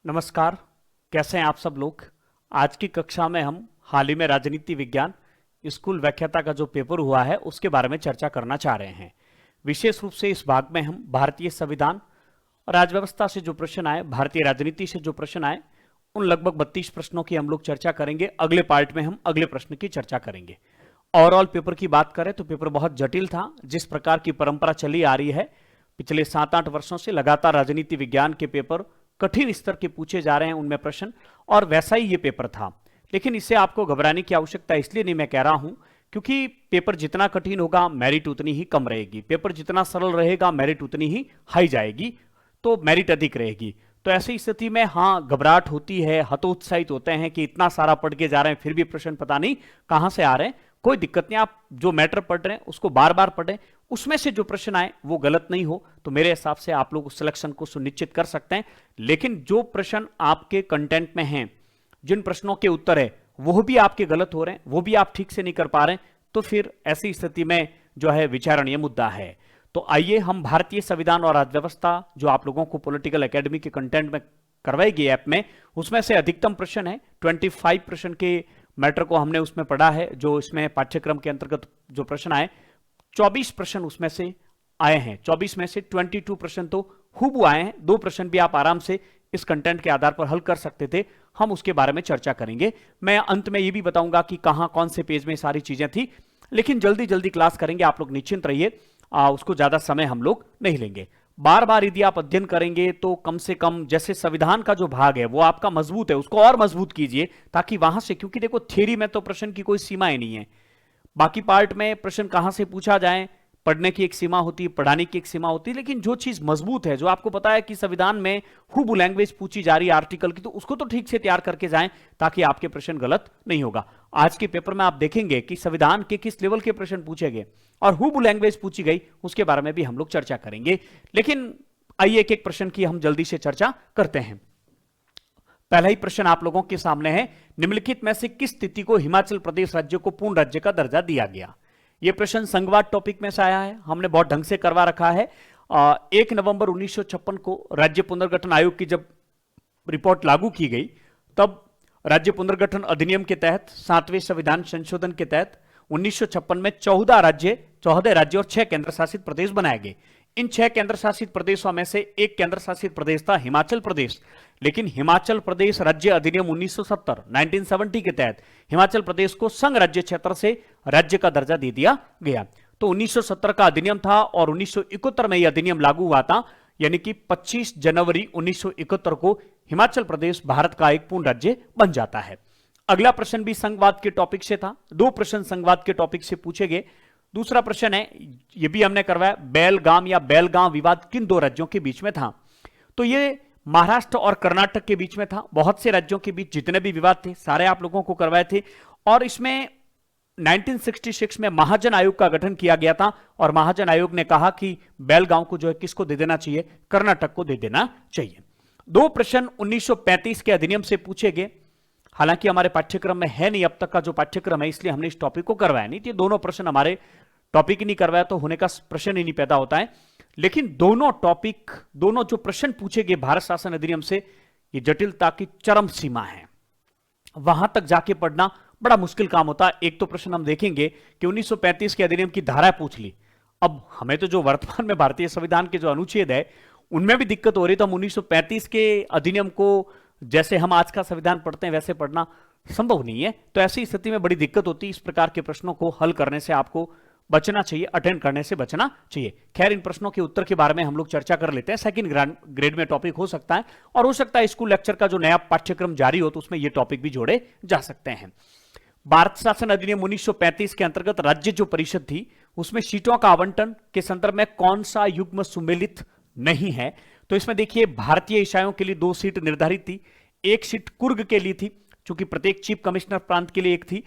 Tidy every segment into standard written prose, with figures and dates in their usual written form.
नमस्कार। कैसे हैं आप सब लोग। आज की कक्षा में हम हाल ही में राजनीति विज्ञान स्कूल व्याख्याता का जो पेपर हुआ है उसके बारे में चर्चा करना चाह रहे हैं। विशेष रूप से इस भाग में हम भारतीय संविधान और राजव्यवस्था से जो प्रश्न आए, भारतीय राजनीति से जो प्रश्न आए, उन लगभग 32 प्रश्नों की हम लोग चर्चा करेंगे। अगले पार्ट में हम अगले प्रश्न की चर्चा करेंगे। ओवरऑल पेपर की बात करें तो पेपर बहुत जटिल था। जिस प्रकार की परंपरा चली आ रही है पिछले 7-8 वर्षों से, लगातार राजनीति विज्ञान के पेपर कठिन स्तर के पूछे जा रहे हैं उनमें प्रश्न, और वैसा ही ये पेपर था। लेकिन इससे आपको घबराने की आवश्यकता इसलिए नहीं मैं कह रहा हूं क्योंकि पेपर जितना कठिन होगा मेरिट उतनी ही कम रहेगी, पेपर जितना सरल रहेगा मेरिट उतनी ही हाई जाएगी, तो मेरिट अधिक रहेगी। तो ऐसी स्थिति में हाँ घबराहट होती है, हतोत्साहित होते हैं कि इतना सारा पढ़ के जा रहे हैं फिर भी प्रश्न पता नहीं कहां से आ रहे हैं। कोई दिक्कत नहीं, आप जो मैटर पढ़ रहे हैं उसको बार बार पढ़ें, उसमें से जो प्रश्न आए वो गलत नहीं हो तो मेरे हिसाब से आप लोग उस सिलेक्शन को सुनिश्चित कर सकते हैं। लेकिन जो प्रश्न आपके कंटेंट में हैं, जिन प्रश्नों के उत्तर है वो भी आपके गलत हो रहे हैं, वो भी आप ठीक से नहीं कर पा रहे हैं, तो फिर ऐसी स्थिति में जो है विचारणीय मुद्दा है। तो आइए हम भारतीय संविधान और अर्थव्यवस्था जो आप लोगों को पॉलिटिकल एकेडमी के कंटेंट में करवाई गई ऐप में, उसमें से अधिकतम प्रश्न है 25 प्रश्न के मैटर को हमने उसमें पढ़ा है। जो इसमें पाठ्यक्रम के अंतर्गत जो प्रश्न आए 24 प्रश्न उसमें से आए हैं। 24 में से 22 प्रश्न तो खूब आए हैं। 2 प्रश्न भी आप आराम से इस कंटेंट के आधार पर हल कर सकते थे। हम उसके बारे में चर्चा करेंगे। मैं अंत में यह भी बताऊंगा कि कहां कौन से पेज में सारी चीजें थी, लेकिन जल्दी जल्दी क्लास करेंगे, आप लोग निश्चिंत रहिए। उसको ज्यादा समय हम लोग नहीं लेंगे। बार बार यदि आप अध्ययन करेंगे तो कम से कम जैसे संविधान का जो भाग है वो आपका मजबूत है, उसको और मजबूत कीजिए ताकि वहां से, क्योंकि देखो थ्योरी में तो प्रश्न की कोई सीमाएं नहीं है, बाकी पार्ट में प्रश्न कहां से पूछा जाए पढ़ने की एक सीमा होती है, पढ़ाने की एक सीमा होती है। लेकिन जो चीज मजबूत है, जो आपको पता है कि संविधान में खूब लैंग्वेज पूछी जा रही है आर्टिकल की, तो उसको तो ठीक से तैयार करके जाएं ताकि आपके प्रश्न गलत नहीं होगा। आज के पेपर में आप देखेंगे कि संविधान के किस लेवल के प्रश्न पूछे गए और खूब लैंग्वेज पूछी गई, उसके बारे में भी हम लोग चर्चा करेंगे। लेकिन आइए एक एक प्रश्न की हम जल्दी से चर्चा करते हैं। पहला ही प्रश्न आप लोगों के सामने है, निम्नलिखित में से किस स्थिति को हिमाचल प्रदेश राज्य को पूर्ण राज्य का दर्जा दिया गया। यह प्रश्न संघवाद टॉपिक में से आया है, हमने बहुत ढंग से करवा रखा है। 1 नवंबर 1956 को राज्य पुनर्गठन आयोग की जब रिपोर्ट लागू की गई, तब राज्य पुनर्गठन अधिनियम के तहत 7वें संविधान संशोधन के तहत 1956 में 14 राज्य और 6 केंद्र शासित प्रदेश बनाए गए। इन 6 केंद्र शासित प्रदेशों में से एक केंद्र शासित प्रदेश था हिमाचल प्रदेश। लेकिन हिमाचल प्रदेश राज्य अधिनियम 1970 के तहत हिमाचल प्रदेश को संघ राज्य क्षेत्र से राज्य का दर्जा दे दिया गया। तो 1970 का अधिनियम था और 1971 में यह अधिनियम लागू हुआ था, यानी कि 25 जनवरी 1971 को हिमाचल प्रदेश भारत का एक पूर्ण राज्य बन जाता है। अगला प्रश्न भी संघवाद के टॉपिक से था। 2 प्रश्न संघवाद के टॉपिक से पूछे गए। दूसरा प्रश्न है, यह भी हमने करवाया, बेलगाम या बेलगांव विवाद किन 2 राज्यों के बीच में था। तो यह महाराष्ट्र और कर्नाटक के बीच में था। बहुत से राज्यों के बीच जितने भी विवाद थे सारे आप लोगों को करवाए थे। और इसमें 1966 में महाजन आयोग का गठन किया गया था और महाजन आयोग ने कहा कि बेलगांव को जो है किसको दे देना चाहिए, कर्नाटक को दे देना चाहिए। 2 प्रश्न 1935 के अधिनियम से पूछे गए। हालांकि हमारे पाठ्यक्रम में है नहीं अब तक का जो पाठ्यक्रम है, इसलिए हमने इस टॉपिक को करवाया नहीं। तो दोनों प्रश्न हमारे टॉपिक ही नहीं करवाया तो होने का प्रश्न ही नहीं पैदा होता है। लेकिन दोनों जो प्रश्न पूछे गए भारत शासन अधिनियम से, ये जटिलता की चरम सीमा है। वहां तक जाके पढ़ना बड़ा मुश्किल काम होता है। एक तो प्रश्न हम देखेंगे कि 1935 के अधिनियम की धारा पूछ ली। अब हमें तो जो वर्तमान में भारतीय संविधान के जो अनुच्छेद है उनमें भी दिक्कत हो रही, तो हम 1935 के अधिनियम को जैसे हम आज का संविधान पढ़ते हैं वैसे पढ़ना संभव नहीं है। तो ऐसी स्थिति में बड़ी दिक्कत होती है। इस प्रकार के प्रश्नों को हल करने से आपको बचना चाहिए, अटेंड करने से बचना चाहिए। खैर, इन प्रश्नों के उत्तर के बारे में हम लोग चर्चा कर लेते हैं। सेकंड ग्रेड में टॉपिक हो सकता है और हो सकता है स्कूल लेक्चर का जो नया पाठ्यक्रम जारी हो तो उसमें ये टॉपिक भी जोड़े जा सकते हैं। भारत शासन अधिनियम 1935 के अंतर्गत राज्य जो परिषद थी उसमें सीटों का आवंटन के संदर्भ में कौन सा युग्म सुमेलित नहीं है। तो इसमें देखिए, भारतीय ईसाइयों के लिए 2 सीट निर्धारित थी। 1 सीट कुर्ग के लिए थी, क्योंकि प्रत्येक चीफ कमिश्नर प्रांत के लिए 1 थी।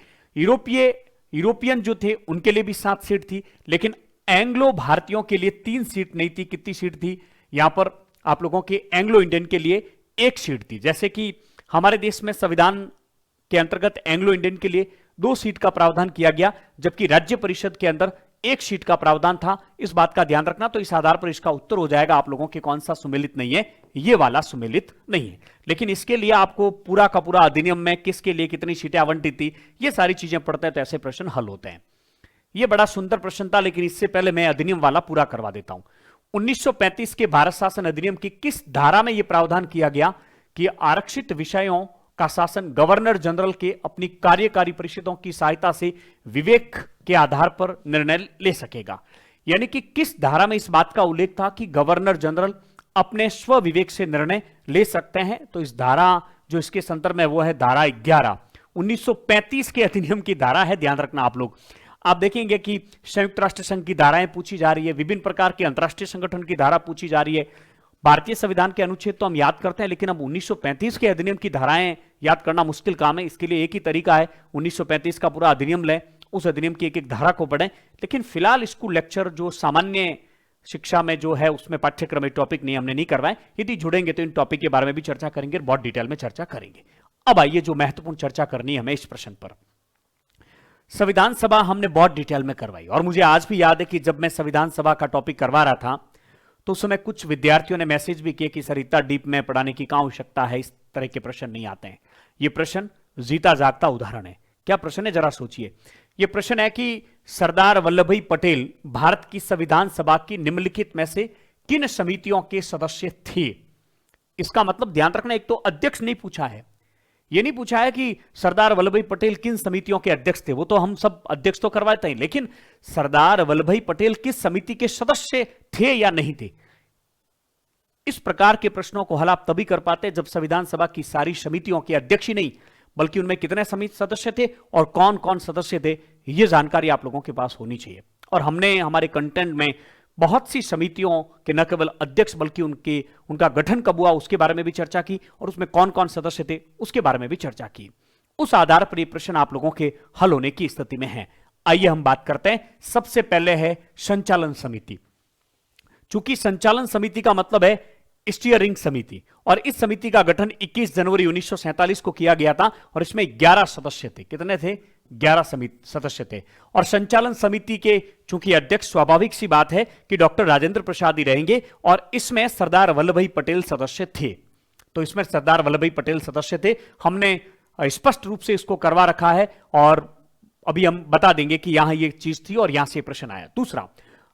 यूरोपियन जो थे उनके लिए भी 7 सीट थी। लेकिन एंग्लो भारतीयों के लिए 3 सीट नहीं थी। कितनी सीट थी यहां पर आप लोगों के एंग्लो इंडियन के लिए 1 सीट थी। जैसे कि हमारे देश में संविधान के अंतर्गत एंग्लो इंडियन के लिए 2 सीट का प्रावधान किया गया, जबकि राज्य परिषद के अंदर एक शीट का प्रावधान था, इस बात का ध्यान रखना। तो इस आधार पर इसका उत्तर हो जाएगा आप लोगों के कौन सा सुमेलित नहीं है, ये वाला सुमेलित नहीं है। लेकिन इसके लिए आपको पूरा का पूरा अधिनियम में किसके लिए कितनी सीटें आवंटित थी, ये सारी चीजें पढ़ते हैं तो ऐसे प्रश्न हल होते हैं। ये बड़ा सुंदर प्रश्न था, लेकिन इससे पहले मैं अधिनियम वाला पूरा करवा देता हूं। 1935 के भारत शासन अधिनियम की किस धारा में यह प्रावधान किया गया कि आरक्षित विषयों का शासन गवर्नर जनरल के अपनी कार्यकारी परिषदों की सहायता से विवेक के आधार पर निर्णय ले सकेगा? यानी कि किस धारा में इस बात का उल्लेख था कि गवर्नर जनरल अपने स्व विवेक से निर्णय ले सकते हैं? तो इस धारा जो इसके संदर्भ में वो है धारा 11, 1935 के अधिनियम की धारा है, ध्यान रखना आप लोग। आप देखेंगे कि संयुक्त राष्ट्र संघ की धाराएं पूछी जा रही है, विभिन्न प्रकार के अंतरराष्ट्रीय संगठन की धारा पूछी जा रही है। भारतीय संविधान के अनुच्छेद तो हम याद करते हैं, लेकिन अब 1935 के अधिनियम की धाराएं याद करना मुश्किल काम है। इसके लिए एक ही तरीका है, 1935 का पूरा अधिनियम लें, उस अधिनियम की एक एक धारा को पढ़ें। लेकिन फिलहाल स्कूल लेक्चर जो सामान्य शिक्षा में जो है उसमें पाठ्यक्रम में टॉपिक नहीं हमने नहीं करवाए। यदि जुड़ेंगे तो इन टॉपिक के बारे में भी चर्चा करेंगे, बहुत डिटेल में चर्चा करेंगे। अब आइए जो महत्वपूर्ण चर्चा करनी है हमें इस प्रश्न पर। संविधान सभा हमने बहुत डिटेल में करवाई, और मुझे आज भी याद है कि जब मैं संविधान सभा का टॉपिक करवा रहा था तो उस समय कुछ विद्यार्थियों ने मैसेज भी किए कि सर इतना डीप में पढ़ाने की कहां आवश्यकता है, इस तरह के प्रश्न नहीं आते हैं। ये प्रश्न जीता जागता उदाहरण है। क्या प्रश्न है जरा सोचिए। यह प्रश्न है कि सरदार वल्लभ भाई पटेल भारत की संविधान सभा की निम्नलिखित में से किन समितियों के सदस्य थे? इसका मतलब ध्यान रखना, एक तो अध्यक्ष नहीं पूछा है, यह नहीं पूछा है कि सरदार वल्लभ भाई पटेल किन समितियों के अध्यक्ष थे, वो तो हम सब अध्यक्ष तो करवाते हैं, लेकिन सरदार वल्लभ भाई पटेल किस समिति के सदस्य थे या नहीं थे। इस प्रकार के प्रश्नों को हल आप तभी कर पाते हैं जब संविधान सभा की सारी समितियों के अध्यक्ष ही नहीं, बल्कि उनमें कितने समिति सदस्य थे और कौन कौन सदस्य थे, यह जानकारी आप लोगों के पास होनी चाहिए। और हमने हमारे कंटेंट में बहुत सी समितियों के न केवल अध्यक्ष बल्कि उनका गठन कब हुआ उसके बारे में भी चर्चा की, और उसमें कौन कौन सदस्य थे उसके बारे में भी चर्चा की। उस आधार पर यह प्रश्न आप लोगों के हल होने की स्थिति में है। आइए हम बात करते हैं। सबसे पहले है संचालन समिति। चूंकि संचालन समिति का मतलब है स्टीयरिंग समिति, और इस समिति का गठन 21 जनवरी 1947 को किया गया था, और इसमें 11 सदस्य थे। कितने थे? 11 सदस्य थे। और संचालन समिति के चूंकि अध्यक्ष स्वाभाविक सी बात है कि डॉक्टर राजेंद्र प्रसाद ही रहेंगे, और इसमें सरदार वल्लभ भाई पटेल सदस्य थे। तो इसमें सरदार वल्लभ भाई पटेल सदस्य थे। हमने स्पष्ट रूप से इसको करवा रखा है, और अभी हम बता देंगे कि यहां ये चीज थी और यहां से प्रश्न आया। दूसरा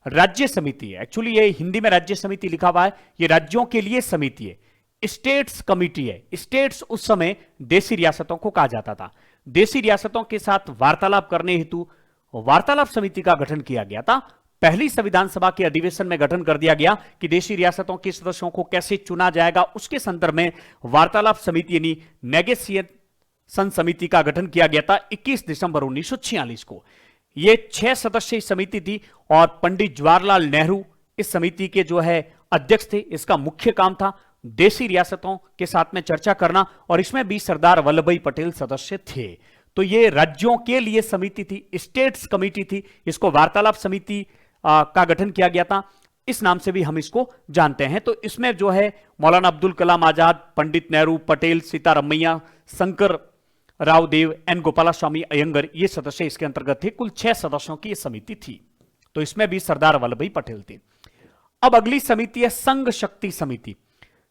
राज्य समिति है। एक्चुअली ये हिंदी में राज्य समिति लिखा हुआ है, ये राज्यों के लिए समिति है। स्टेट्स कमिटी है। स्टेट्स उस समय देशी रियासतों को कहा जाता था। देशी रियासतों के साथ वार्तालाप करने हेतु वार्तालाप समिति का गठन किया गया था। पहली संविधान सभा के अधिवेशन में गठन कर दिया गया कि देशी रियासतों के सदस्यों को कैसे चुना जाएगा, उसके संदर्भ में वार्तालाप समिति यानी नेगोशिएशन समिति का गठन किया गया था 21 दिसंबर 1946 को। यह 6 सदस्यीय समिति थी, और पंडित जवाहरलाल नेहरू इस समिति के जो है अध्यक्ष थे। इसका मुख्य काम था देशी रियासतों के साथ में चर्चा करना, और इसमें भी सरदार वल्लभ भाई पटेल सदस्य थे। तो यह राज्यों के लिए समिति थी, स्टेट्स कमिटी थी। इसको वार्तालाप समिति का गठन किया गया था, इस नाम से भी हम इसको जानते हैं। तो इसमें जो है मौलाना अब्दुल कलाम आजाद, पंडित नेहरू, पटेल, सीतारमैया, शंकर राव देव, एन गोपालास्वामी अयंगर, ये सदस्य इसके अंतर्गत थे। कुल 6 सदस्यों की यह समिति थी। तो इसमें भी सरदार वल्लभ भाई पटेल थे। अब अगली समिति है संघ शक्ति समिति।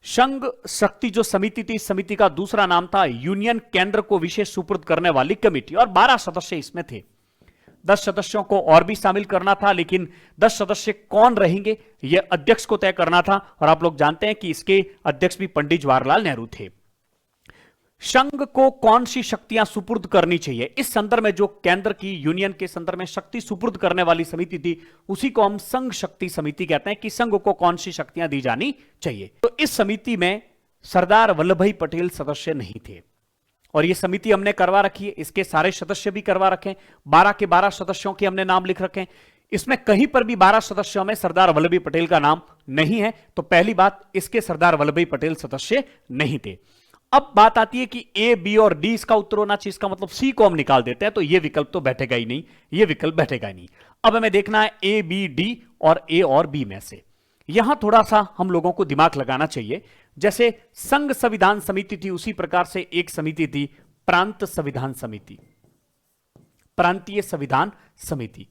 संघ शक्ति जो समिति थी, समिति का दूसरा नाम था यूनियन केंद्र को विशेष सुपुर्द करने वाली कमेटी, और 12 सदस्य इसमें थे। 10 सदस्यों को और भी शामिल करना था, लेकिन 10 सदस्य कौन रहेंगे यह अध्यक्ष को तय करना था, और आप लोग जानते हैं कि इसके अध्यक्ष भी पंडित जवाहरलाल नेहरू थे। संघ को कौन सी शक्तियां सुपुर्द करनी चाहिए, इस संदर्भ में जो केंद्र की यूनियन के संदर्भ में शक्ति सुपुर्द करने वाली समिति थी, उसी को हम संघ शक्ति समिति कहते हैं कि संघ को कौन सी शक्तियां दी जानी चाहिए। तो इस समिति में सरदार वल्लभ भाई पटेल सदस्य नहीं थे, और यह समिति हमने करवा रखी है। इसके सारे सदस्य भी करवा रखे, 12 के 12 सदस्यों के हमने नाम लिख रखे। इसमें कहीं पर भी 12 सदस्यों में सरदार वल्लभ भाई पटेल का नाम नहीं है। तो पहली बात, इसके सरदार वल्लभ भाई पटेल सदस्य नहीं थे। अब बात आती है कि ए, बी और डी इसका उत्तर होना चाहिए, इसका मतलब सी को हम निकाल देते हैं, तो ये विकल्प तो बैठेगा ही नहीं, ये विकल्प बैठेगा ही नहीं। अब हमें देखना है ए, बी, डी और ए और बी में से। यहां थोड़ा सा हम लोगों को दिमाग लगाना चाहिए। जैसे संघ संविधान समिति थी, उसी प्रकार से एक समिति थी प्रांत संविधान समिति, प्रांतीय संविधान समिति।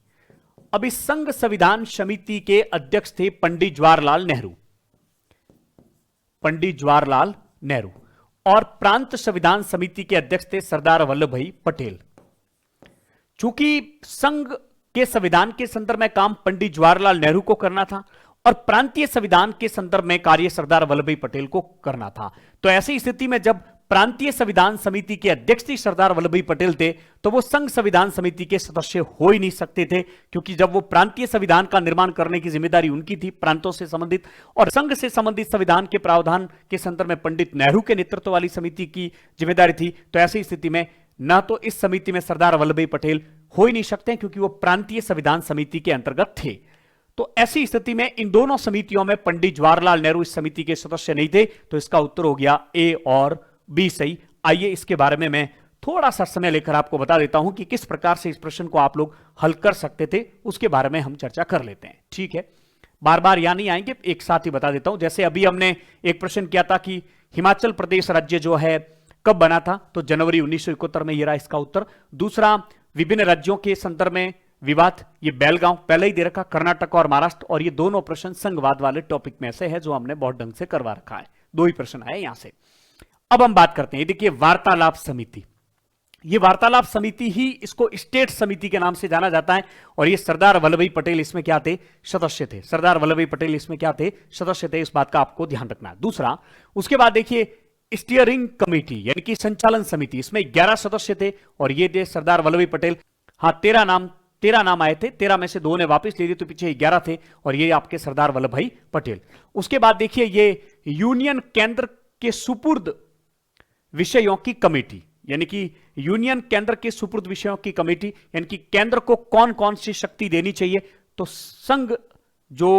अब इस संघ संविधान समिति के अध्यक्ष थे पंडित जवाहरलाल नेहरू, पंडित जवाहरलाल नेहरू, और प्रांत संविधान समिति के अध्यक्ष थे सरदार वल्लभ भाई पटेल। चूंकि संघ के संविधान के संदर्भ में काम पंडित जवाहरलाल नेहरू को करना था और प्रांतीय संविधान के संदर्भ में कार्य सरदार वल्लभ भाई पटेल को करना था, तो ऐसी स्थिति में जब प्रांतीय संविधान समिति के अध्यक्ष ही सरदार वल्लभ भाई पटेल थे, तो वो संघ संविधान समिति के सदस्य हो ही नहीं सकते थे, क्योंकि जब वो प्रांतीय संविधान का निर्माण करने की जिम्मेदारी उनकी थी, प्रांतों से संबंधित, और संघ से संबंधित संविधान के प्रावधान के संदर्भ में पंडित नेहरू के नेतृत्व वाली समिति की जिम्मेदारी थी। तो ऐसी स्थिति में ना तो इस समिति में सरदार वल्लभ भाई पटेल हो ही नहीं सकते, क्योंकि वो प्रांतीय संविधान समिति के अंतर्गत थे। तो ऐसी स्थिति में इन दोनों समितियों में पंडित जवाहरलाल नेहरू इस समिति के सदस्य नहीं थे, तो इसका उत्तर हो गया ए और बी सही। आइए इसके बारे में मैं थोड़ा सा समय लेकर आपको बता देता हूं कि किस प्रकार से इस प्रश्न को आप लोग हल कर सकते थे, उसके बारे में हम चर्चा कर लेते हैं। ठीक है, बार बार यहां नहीं आएंगे, एक साथ ही बता देता हूं। जैसे अभी हमने एक प्रश्न किया था कि हिमाचल प्रदेश राज्य जो है कब बना था, तो जनवरी 1971 में, ये रहा इसका उत्तर। दूसरा, विभिन्न राज्यों के संदर्भ में विवाद, ये बेलगांव पहले ही दे रखा, कर्नाटक और महाराष्ट्र, और ये दोनों प्रश्न संघवाद वाले टॉपिक में से है जो हमने बहुत ढंग से करवा रखा है। दो ही प्रश्न आए यहां से। अब हम बात करते हैं, देखिए वार्तालाप समिति। ये वार्तालाप समिति ही इसको स्टेट समिति के नाम से जाना जाता है, और ये सरदार वल्लभ भाई पटेल इसमें क्या थे, सदस्य थे। सरदार वल्लभ भाई पटेल इसमें क्या थे, सदस्य थे। इस बात का आपको ध्यान रखना है। दूसरा, उसके बाद देखिए स्टीयरिंग कमेटी यानी कि संचालन समिति, इसमें 11 सदस्य थे, और ये थे सरदार वल्लभ भाई पटेल। हाँ, 13 नाम आए थे, 13 में से 2 ने वापस ले लिए, तो पीछे 11 थे, और ये आपके सरदार वल्लभ भाई पटेल। उसके बाद देखिए ये यूनियन केंद्र के सुपुर्द विषयों की कमेटी, यानी कि यूनियन केंद्र के सुपुर्द विषयों की कमेटी, यानी कि केंद्र को कौन कौन सी शक्ति देनी चाहिए, तो संघ जो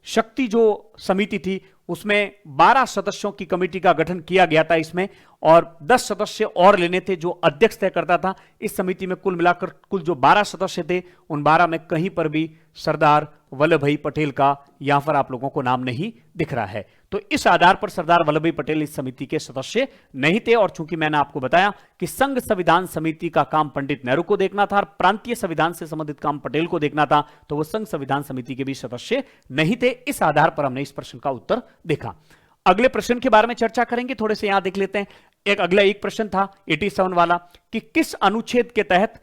शक्ति जो समिति थी उसमें 12 सदस्यों की कमेटी का गठन किया गया था इसमें, और 10 सदस्य और लेने थे जो अध्यक्ष तय करता था। इस समिति में कुल मिलाकर कुल जो 12 सदस्य थे, उन 12 में कहीं पर भी सरदार वल्लभ भाई पटेल का यहां पर आप लोगों को नाम नहीं दिख रहा है। तो इस आधार पर सरदार वल्लभ भाई पटेल इस समिति के सदस्य नहीं थे, और चूंकि मैंने आपको बताया कि संघ संविधान समिति का काम पंडित नेहरू को देखना था और प्रांतीय संविधान से संबंधित काम पटेल को देखना था, तो वो संघ संविधान समिति के भी सदस्य नहीं थे। इस आधार पर हमने इस प्रश्न का उत्तर देखा। अगले प्रश्न के बारे में चर्चा करेंगे, थोड़े से यहां देख लेते हैं। एक प्रश्न था 87 वाला कि किस अनुच्छेद के तहत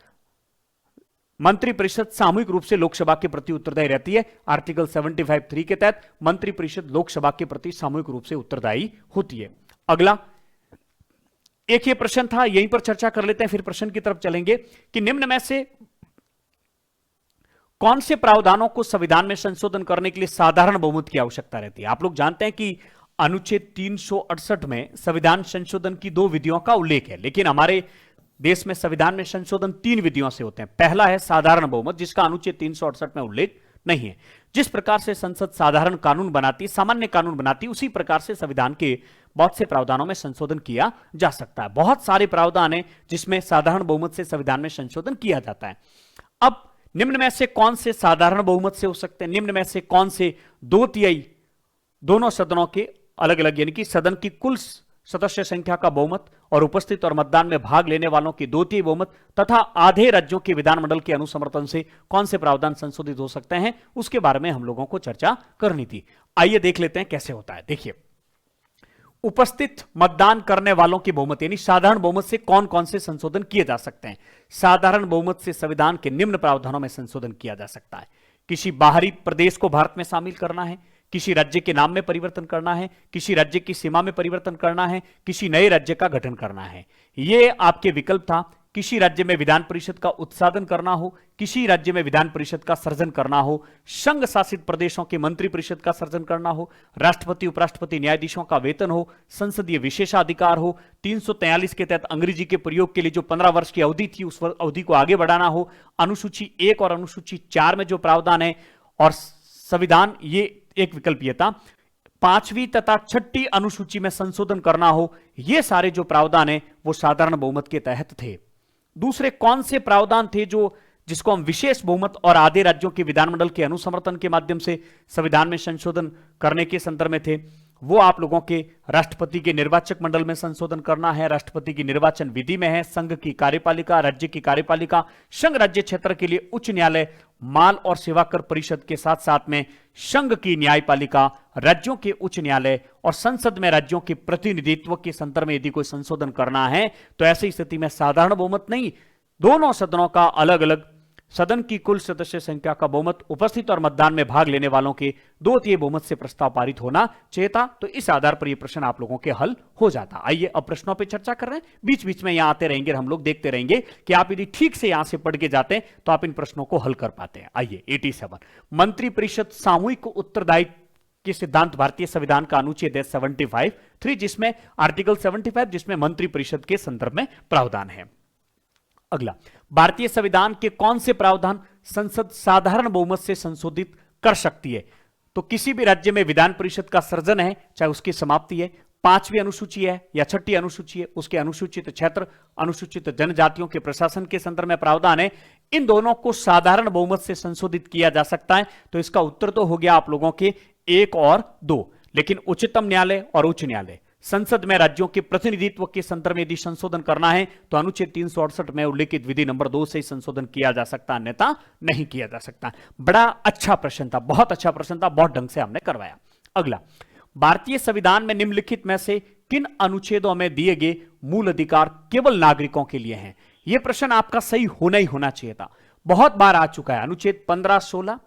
मंत्रिपरिषद सामूहिक रूप से लोकसभा के प्रति उत्तरदायी रहती है। आर्टिकल 75(3) के तहत मंत्रिपरिषद लोकसभा के प्रति सामूहिक रूप से उत्तरदायी होती है। अगला एक ये प्रश्न था, यहीं पर चर्चा कर लेते हैं, फिर प्रश्न की तरफ चलेंगे कि निम्न में से कौन से प्रावधानों को संविधान में संशोधन करने के लिए साधारण बहुमत की आवश्यकता रहती है। आप लोग जानते हैं कि अनुच्छेद 368 में संविधान संशोधन की 2 विधियों का उल्लेख है, लेकिन हमारे देश में संविधान में संशोधन 3 विधियों से होते हैं। पहला है साधारण बहुमत, जिसका अनुच्छेद 368 में उल्लेख नहीं है। जिस प्रकार से संसद साधारण कानून बनाती, सामान्य कानून बनाती, उसी प्रकार से संविधान के बहुत से प्रावधानों में संशोधन किया जा सकता है। बहुत सारे प्रावधान हैं जिसमें साधारण बहुमत से संविधान में संशोधन किया जाता है। अब निम्न में से कौन से साधारण बहुमत से हो सकते हैं, निम्न में से कौन से 2/3 दोनों सदनों के अलग अलग, यानी कि सदन की कुल सदस्य संख्या का बहुमत और उपस्थित और मतदान में भाग लेने वालों की 2/3 बहुमत तथा आधे राज्यों के विधानमंडल के अनुसमर्थन से कौन से प्रावधान संशोधित हो सकते हैं, उसके बारे में हम लोगों को चर्चा करनी थी। आइए देख लेते हैं कैसे होता है। देखिए, उपस्थित मतदान करने वालों की बहुमत यानी साधारण बहुमत से कौन कौन से संशोधन किए जा सकते हैं। साधारण बहुमत से संविधान के निम्न प्रावधानों में संशोधन किया जा सकता है। किसी बाहरी प्रदेश को भारत में शामिल करना है, किसी राज्य के नाम में परिवर्तन करना है, किसी राज्य की सीमा में परिवर्तन करना है, किसी नए राज्य का गठन करना है। ये आपके विकल्प था। किसी राज्य में विधान परिषद का उत्साधन करना हो, किसी राज्य में विधान परिषद का सर्जन करना हो, संघ शासित प्रदेशों के मंत्री परिषद का सर्जन करना हो, राष्ट्रपति उपराष्ट्रपति न्यायाधीशों का वेतन हो, संसदीय विशेषाधिकार हो, 343 के तहत अंग्रेजी के प्रयोग के लिए जो 15 वर्ष की अवधि थी उस अवधि को आगे बढ़ाना हो, अनुसूची 1 और अनुसूची 4 में जो प्रावधान है, और संविधान, ये एक विकल्प यह था, 5वीं तथा 6ठी अनुसूची में संशोधन करना हो। ये सारे जो प्रावधान है वो साधारण बहुमत के तहत थे। दूसरे कौन से प्रावधान थे जिसको हम विशेष बहुमत और आधे राज्यों के विधानमंडल के अनुसमर्थन के माध्यम से संविधान में संशोधन करने के संदर्भ में थे। वो आप लोगों के राष्ट्रपति के निर्वाचक मंडल में संशोधन करना है, राष्ट्रपति की निर्वाचन विधि में है, संघ की कार्यपालिका, राज्य की कार्यपालिका, संघ राज्य क्षेत्र के लिए उच्च न्यायालय, माल और सेवा कर परिषद के साथ साथ में संघ की न्यायपालिका, राज्यों के उच्च न्यायालय और संसद में राज्यों के प्रतिनिधित्व के संदर्भ में यदि कोई संशोधन करना है तो ऐसी स्थिति में साधारण बहुमत नहीं, दोनों सदनों का अलग अलग सदन की कुल सदस्य संख्या का बहुमत उपस्थित और मतदान में भाग लेने वालों के 2/3 बहुमत से प्रस्ताव पारित होना चाहिए था। तो इस आधार पर यह प्रश्न आप लोगों के हल हो जाता। आइए अब प्रश्नों पे चर्चा कर रहे हैं, बीच बीच में यहां आते रहेंगे, हम लोग देखते रहेंगे कि आप यदि ठीक से यहां से पढ़ के जाते हैं तो आप इन प्रश्नों को हल कर पाते हैं। आइए 87 मंत्रिपरिषद सामूहिक उत्तरदायित्व के सिद्धांत भारतीय संविधान का अनुच्छेद है 75(3) जिसमें आर्टिकल 75 जिसमें मंत्रिपरिषद के संदर्भ में प्रावधान है। अगला, भारतीय संविधान के कौन से प्रावधान संसद साधारण बहुमत से संशोधित कर सकती है? तो किसी भी राज्य में विधान परिषद का सृजन है, चाहे उसकी समाप्ति है, 5वीं अनुसूची है या 6ठी अनुसूची है, उसके अनुसूचित क्षेत्र, अनुसूचित जनजातियों के प्रशासन के संदर्भ में प्रावधान है, इन दोनों को साधारण बहुमत से संशोधित किया जा सकता है। तो इसका उत्तर तो हो गया आप लोगों के 1 और 2। लेकिन उच्चतम न्यायालय और उच्च न्यायालय, संसद में राज्यों के प्रतिनिधित्व के संदर्भ में यदि संशोधन करना है तो अनुच्छेद 368 में उल्लेखित विधि नंबर 2 से संशोधन किया जा सकता, अन्यथा नहीं किया जा सकता। बड़ा अच्छा प्रश्न था, बहुत अच्छा प्रश्न था, बहुत ढंग से हमने करवाया। अगला, भारतीय संविधान में निम्नलिखित में से किन अनुच्छेदों में दिए गए मूल अधिकार केवल नागरिकों के लिए हैं? यह प्रश्न आपका सही होना ही होना चाहिए था, बहुत बार आ चुका है। अनुच्छेद 15, 16,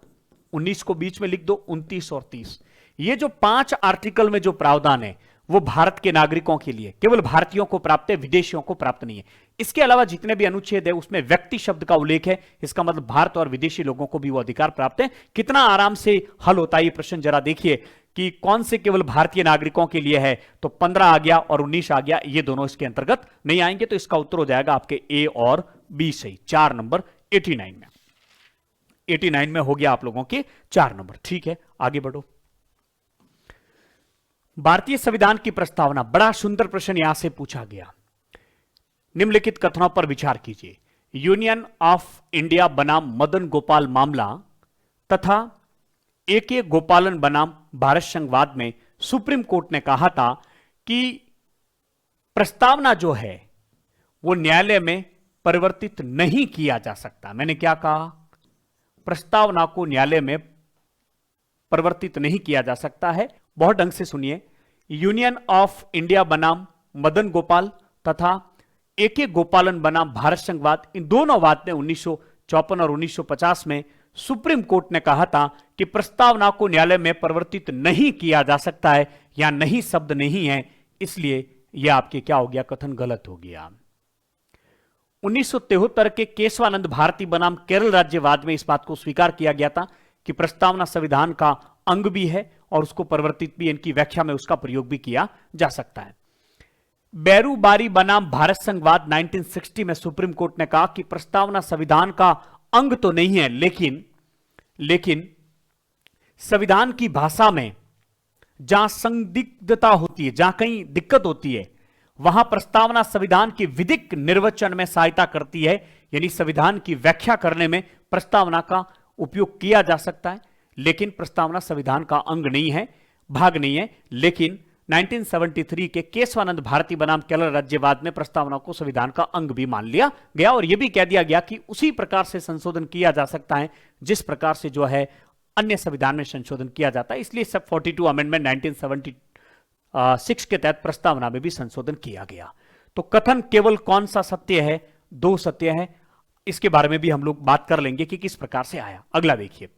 19 को बीच में लिख दो, 29 और 30। ये जो 5 आर्टिकल में जो प्रावधान है वो भारत के नागरिकों के लिए, केवल भारतीयों को प्राप्त है, विदेशियों को प्राप्त नहीं है। इसके अलावा जितने भी अनुच्छेद है उसमें व्यक्ति शब्द का उल्लेख है, इसका मतलब भारत और विदेशी लोगों को भी वो अधिकार प्राप्त है। कितना आराम से हल होता है ये प्रश्न, जरा देखिए कि कौन से केवल भारतीय नागरिकों के लिए है। तो 15 आ गया और 19 आ गया, ये दोनों इसके अंतर्गत नहीं आएंगे। तो इसका उत्तर हो जाएगा आपके ए और बी सही। 4 नंबर 89 में, 89 में हो गया आप लोगों के 4 नंबर। ठीक है, आगे बढ़ो। भारतीय संविधान की प्रस्तावना, बड़ा सुंदर प्रश्न यहां से पूछा गया। निम्नलिखित कथनों पर विचार कीजिए। यूनियन ऑफ इंडिया बनाम मदन गोपाल मामला तथा ए.के. गोपालन बनाम भारत संघवाद में सुप्रीम कोर्ट ने कहा था कि प्रस्तावना जो है वो न्यायालय में परिवर्तित नहीं किया जा सकता। मैंने क्या कहा? प्रस्तावना को न्यायालय में परिवर्तित नहीं किया जा सकता है। बहुत ढंग से सुनिए। यूनियन ऑफ इंडिया बनाम मदन गोपाल तथा ए.के. गोपालन बनाम भारत संघवाद, इन दोनों वाद में 1954 और 1950 में सुप्रीम कोर्ट ने कहा था कि प्रस्तावना को न्यायालय में परिवर्तित नहीं किया जा सकता है, या नहीं शब्द नहीं है, इसलिए यह आपके क्या हो गया? कथन गलत हो गया। 1973 के केशवानंद भारती बनाम केरल राज्यवाद में इस बात को स्वीकार किया गया था कि प्रस्तावना संविधान का अंग भी है और उसको परिवर्तित भी, इनकी व्याख्या में उसका प्रयोग भी किया जा सकता है। बेरूबारी बनाम भारत संघवाद 1960 में सुप्रीम कोर्ट ने कहा कि प्रस्तावना संविधान का अंग तो नहीं है, लेकिन संविधान की भाषा में जहां संदिग्धता होती है, जहां कहीं दिक्कत होती है, वहां प्रस्तावना संविधान के विधिक निर्वचन में सहायता करती है। यानी संविधान की व्याख्या करने में प्रस्तावना का उपयोग किया जा सकता है, लेकिन प्रस्तावना संविधान का अंग नहीं है, भाग नहीं है। लेकिन 1973 के केशवानंद भारती बनाम केरल राज्यवाद में प्रस्तावना को संविधान का अंग भी मान लिया गया और यह भी कह दिया गया कि उसी प्रकार से संशोधन किया जा सकता है जिस प्रकार से जो है अन्य संविधान में संशोधन किया जाता है। इसलिए सब 42 अमेंडमेंट 1976 के तहत प्रस्तावना में भी संशोधन किया गया। तो कथन केवल कौन सा सत्य है? 2 सत्य है। इसके बारे में भी हम लोग बात कर लेंगे कि किस प्रकार से आया। अगला देखिए,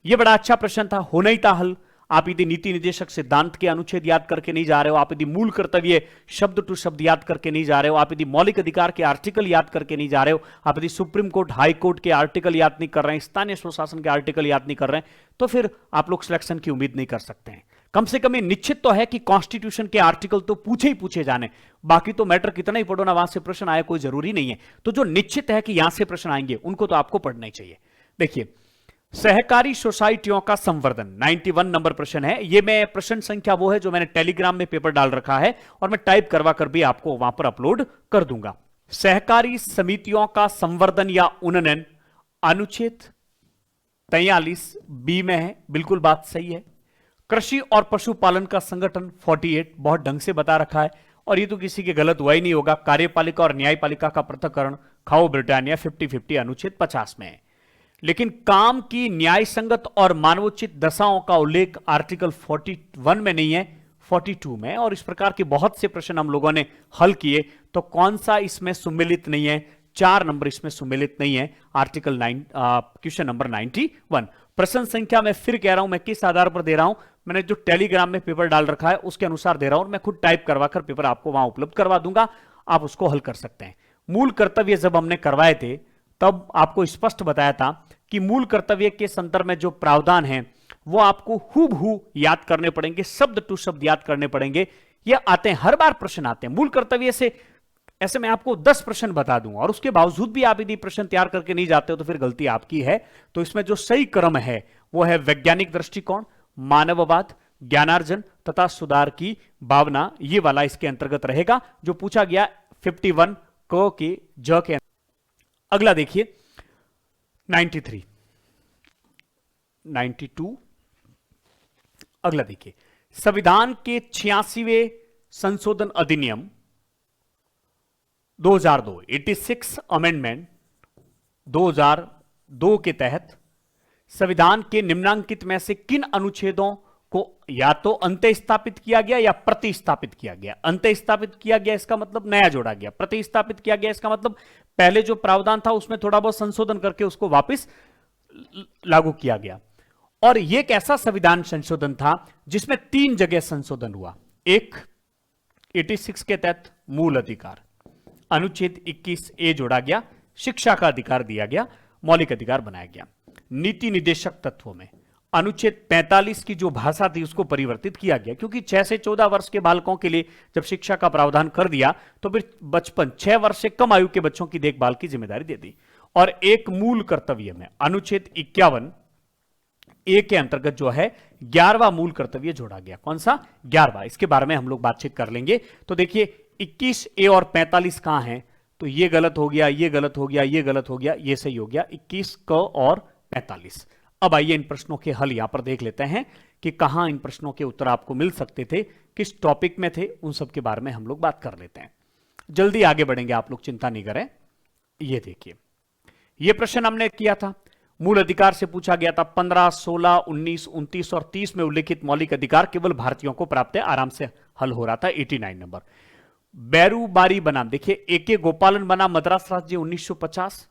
यह बड़ा अच्छा प्रश्न था, होना ही था हल। आप यदि नीति निर्देशक सिद्धांत के अनुच्छेद याद करके नहीं जा रहे हो, आप यदि मूल कर्तव्य शब्द टू शब्द याद करके नहीं जा रहे हो, आप यदि मौलिक अधिकार के आर्टिकल याद करके नहीं जा रहे हो, आप यदि सुप्रीम कोर्ट, हाई कोर्ट के आर्टिकल याद नहीं कर रहे हैं, स्थानीय स्वशासन के आर्टिकल याद नहीं कर रहे हैं, तो फिर आप लोग सिलेक्शन की उम्मीद नहीं कर सकते हैं। कम से कम ये निश्चित तो है कि कॉन्स्टिट्यूशन के आर्टिकल तो पूछे ही पूछे जाने, बाकी तो मैटर कितना ही पढ़ो ना वहां से प्रश्न आए कोई जरूरी नहीं है। तो जो निश्चित है कि यहां से प्रश्न आएंगे उनको तो आपको पढ़ना ही चाहिए। देखिए, सहकारी सोसाइटियों का संवर्धन 91 नंबर प्रश्न है। यह मैं प्रश्न संख्या वो है जो मैंने टेलीग्राम में पेपर डाल रखा है और मैं टाइप करवा कर भी आपको वहां पर अपलोड कर दूंगा। सहकारी समितियों का संवर्धन या उन्नयन अनुच्छेद 43 बी में है, बिल्कुल बात सही है। कृषि और पशुपालन का संगठन 48, बहुत ढंग से बता रखा है, और ये तो किसी के गलत हुआ ही नहीं होगा। कार्यपालिका और न्यायपालिका का पृथक्करण खाओ ब्रिटानिया 50-50 अनुच्छेद 50 में है। लेकिन काम की न्याय संगत और मानवोचित दशाओं का उल्लेख आर्टिकल 41 में नहीं है, 42 में। और इस प्रकार के बहुत से प्रश्न हम लोगों ने हल किए, तो कौन सा इसमें सम्मिलित नहीं है? 4 नंबर इसमें सम्मिलित नहीं है, आर्टिकल 9, क्वेश्चन नंबर 91। प्रश्न संख्या मैं फिर कह रहा हूं, मैं किस आधार पर दे रहा हूं? मैंने जो टेलीग्राम में पेपर डाल रखा है उसके अनुसार दे रहा हूं, और मैं खुद टाइप करवाकर पेपर आपको वहां उपलब्ध करवा दूंगा, आप उसको हल कर सकते हैं। मूल कर्तव्य जब हमने करवाए थे तब आपको स्पष्ट बताया था कि मूल कर्तव्य के संदर्भ में जो प्रावधान है वो आपको हूबहू याद करने पड़ेंगे, शब्द टू शब्द याद करने पड़ेंगे। ये आते हैं, हर बार प्रश्न आते हैं मूल कर्तव्य से। ऐसे मैं आपको 10 प्रश्न बता दूंगा, और उसके बावजूद भी आप यदि प्रश्न तैयार करके नहीं जाते हो तो फिर गलती आपकी है। तो इसमें जो सही क्रम है वो है वैज्ञानिक दृष्टिकोण, मानववाद, ज्ञानार्जन तथा सुधार की भावना, ये वाला इसके अंतर्गत रहेगा जो पूछा गया 51 क के ज के। अगला देखिए 93, 92। अगला देखिए, संविधान के 86वें संशोधन अधिनियम 2002, 86 अमेंडमेंट 2002 के तहत संविधान के निम्नांकित में से किन अनुच्छेदों को या तो अंत्य स्थापित किया गया या प्रतिस्थापित किया गया? अंत्य स्थापित किया गया इसका मतलब नया जोड़ा गया, प्रतिस्थापित किया गया इसका मतलब पहले जो प्रावधान था उसमें थोड़ा बहुत संशोधन करके उसको वापस लागू किया गया। और यह एक ऐसा संविधान संशोधन था जिसमें 3 जगह संशोधन हुआ। एक, 86 के तहत मूल अधिकार, अनुच्छेद 21A जोड़ा गया, शिक्षा का अधिकार दिया गया, मौलिक अधिकार बनाया गया। नीति निदेशक तत्वों में अनुच्छेद 45 की जो भाषा थी उसको परिवर्तित किया गया, क्योंकि 6 से 14 वर्ष के बालकों के लिए जब शिक्षा का प्रावधान कर दिया तो फिर बचपन 6 वर्ष से कम आयु के बच्चों की देखभाल की जिम्मेदारी दे दी। और एक मूल कर्तव्य में अनुच्छेद 51A के अंतर्गत जो है 11वां मूल कर्तव्य जोड़ा गया। कौन सा? 11वां। इसके बारे में हम लोग बातचीत कर लेंगे। तो देखिए 21A और 45 कहां है? तो ये गलत हो गया, ये गलत हो गया, ये गलत हो गया, ये सही हो गया, 21 क और 45। अब आइए इन प्रश्नों के हल यहां पर देख लेते हैं कि कहां इन प्रश्नों के उत्तर आपको मिल सकते थे, किस टॉपिक में थे, उन सब के बारे में हम लोग बात कर लेते हैं। जल्दी आगे बढ़ेंगे, आप लोग चिंता नहीं करें। ये देखिए, ये प्रश्न हमने किया था, मूल अधिकार से पूछा गया था। 15, 16, 19, 29 और 30 में उल्लेखित मौलिक अधिकार केवल भारतीयों को प्राप्त है। आराम से हल हो रहा था। 89 नंबर। बैरूबारी बनाम, देखिए AK गोपालन बनाम मद्रास राज्य 1950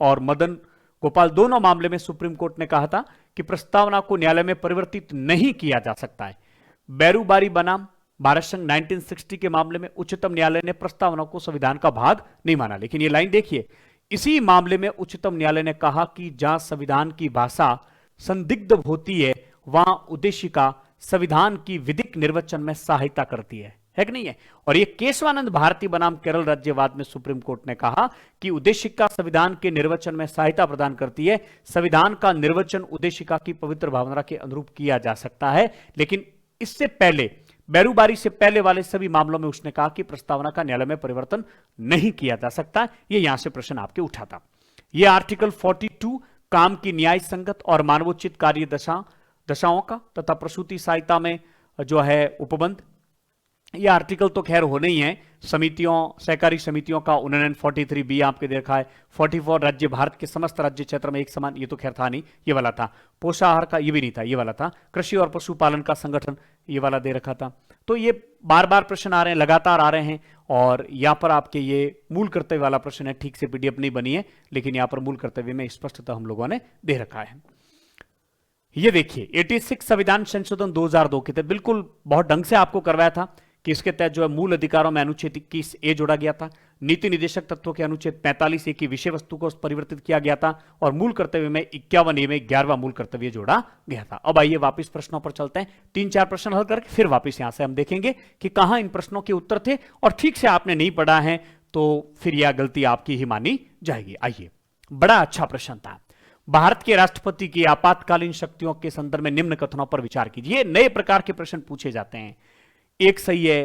और मदन गोपाल, दोनों मामले में सुप्रीम कोर्ट ने कहा था कि प्रस्तावना को न्यायालय में परिवर्तित नहीं किया जा सकता है। बैरूबारी बनाम भारत संघ 1960 के मामले में उच्चतम न्यायालय ने प्रस्तावना को संविधान का भाग नहीं माना। लेकिन ये लाइन देखिए, इसी मामले में उच्चतम न्यायालय ने कहा कि जहां संविधान की भाषा संदिग्ध होती है वहां उद्देशिका संविधान की विधिक निर्वचन में सहायता करती है कि नहीं है? और ये केशवानंद भारती बनाम केरल राज्यवाद में सुप्रीम कोर्ट ने कहा कि उद्देशिका संविधान के निर्वचन में सहायता प्रदान करती है। संविधान का निर्वचन उद्देशिका की पवित्र भावना के अनुरूप किया जा सकता है। लेकिन इससे पहले, बैरूबारी से पहले वाले सभी मामलों में उसने कहा कि प्रस्तावना का न्यायालय में परिवर्तन नहीं किया जा सकता। ये यहां से प्रश्न आपके उठा था। यह आर्टिकल 42 काम की न्याय संगत और मानवोचित कार्य दशाओं का तथा प्रसूति सहायता में जो है उपबंध, ये आर्टिकल तो खैर होने ही है। समितियों, सहकारी समितियों का उन्नयन 43B आपके देखा है। 44 राज्य, भारत के समस्त राज्य क्षेत्र में एक समान, ये तो खैर था नहीं, ये वाला था। पोषाहार का ये भी नहीं था, ये वाला था। कृषि और पशुपालन का संगठन, ये वाला दे रखा था। तो ये बार बार प्रश्न आ रहे हैं, लगातार आ रहे हैं। और यहां पर आपके ये मूल कर्तव्य वाला प्रश्न है, ठीक से PDF नहीं बनी है, लेकिन यहां पर मूल कर्तव्य में स्पष्टता हम लोगों ने दे रखा है। ये देखिए 86 संविधान संशोधन 2002 के तहत बिल्कुल बहुत ढंग से आपको करवाया था कि इसके तहत जो है मूल अधिकारों में अनुच्छेद 21A जोड़ा गया था। नीति निदेशक तत्वों के अनुच्छेद 45A की विषय वस्तु को परिवर्तित किया गया था। और मूल कर्तव्य में 51A में 11वां मूल कर्तव्य जोड़ा गया था। अब आइए वापस प्रश्नों पर चलते हैं। 3-4 प्रश्न हल करके फिर वापस यहां से हम देखेंगे कि कहां इन प्रश्नों के उत्तर थे, और ठीक से आपने नहीं पढ़ा है तो फिर यह गलती आपकी ही मानी जाएगी। आइए, बड़ा अच्छा प्रश्न था। भारत के राष्ट्रपति की आपातकालीन शक्तियों के संदर्भ में निम्न कथनों पर विचार कीजिए। नए प्रकार के प्रश्न पूछे जाते हैं। 1 सही है,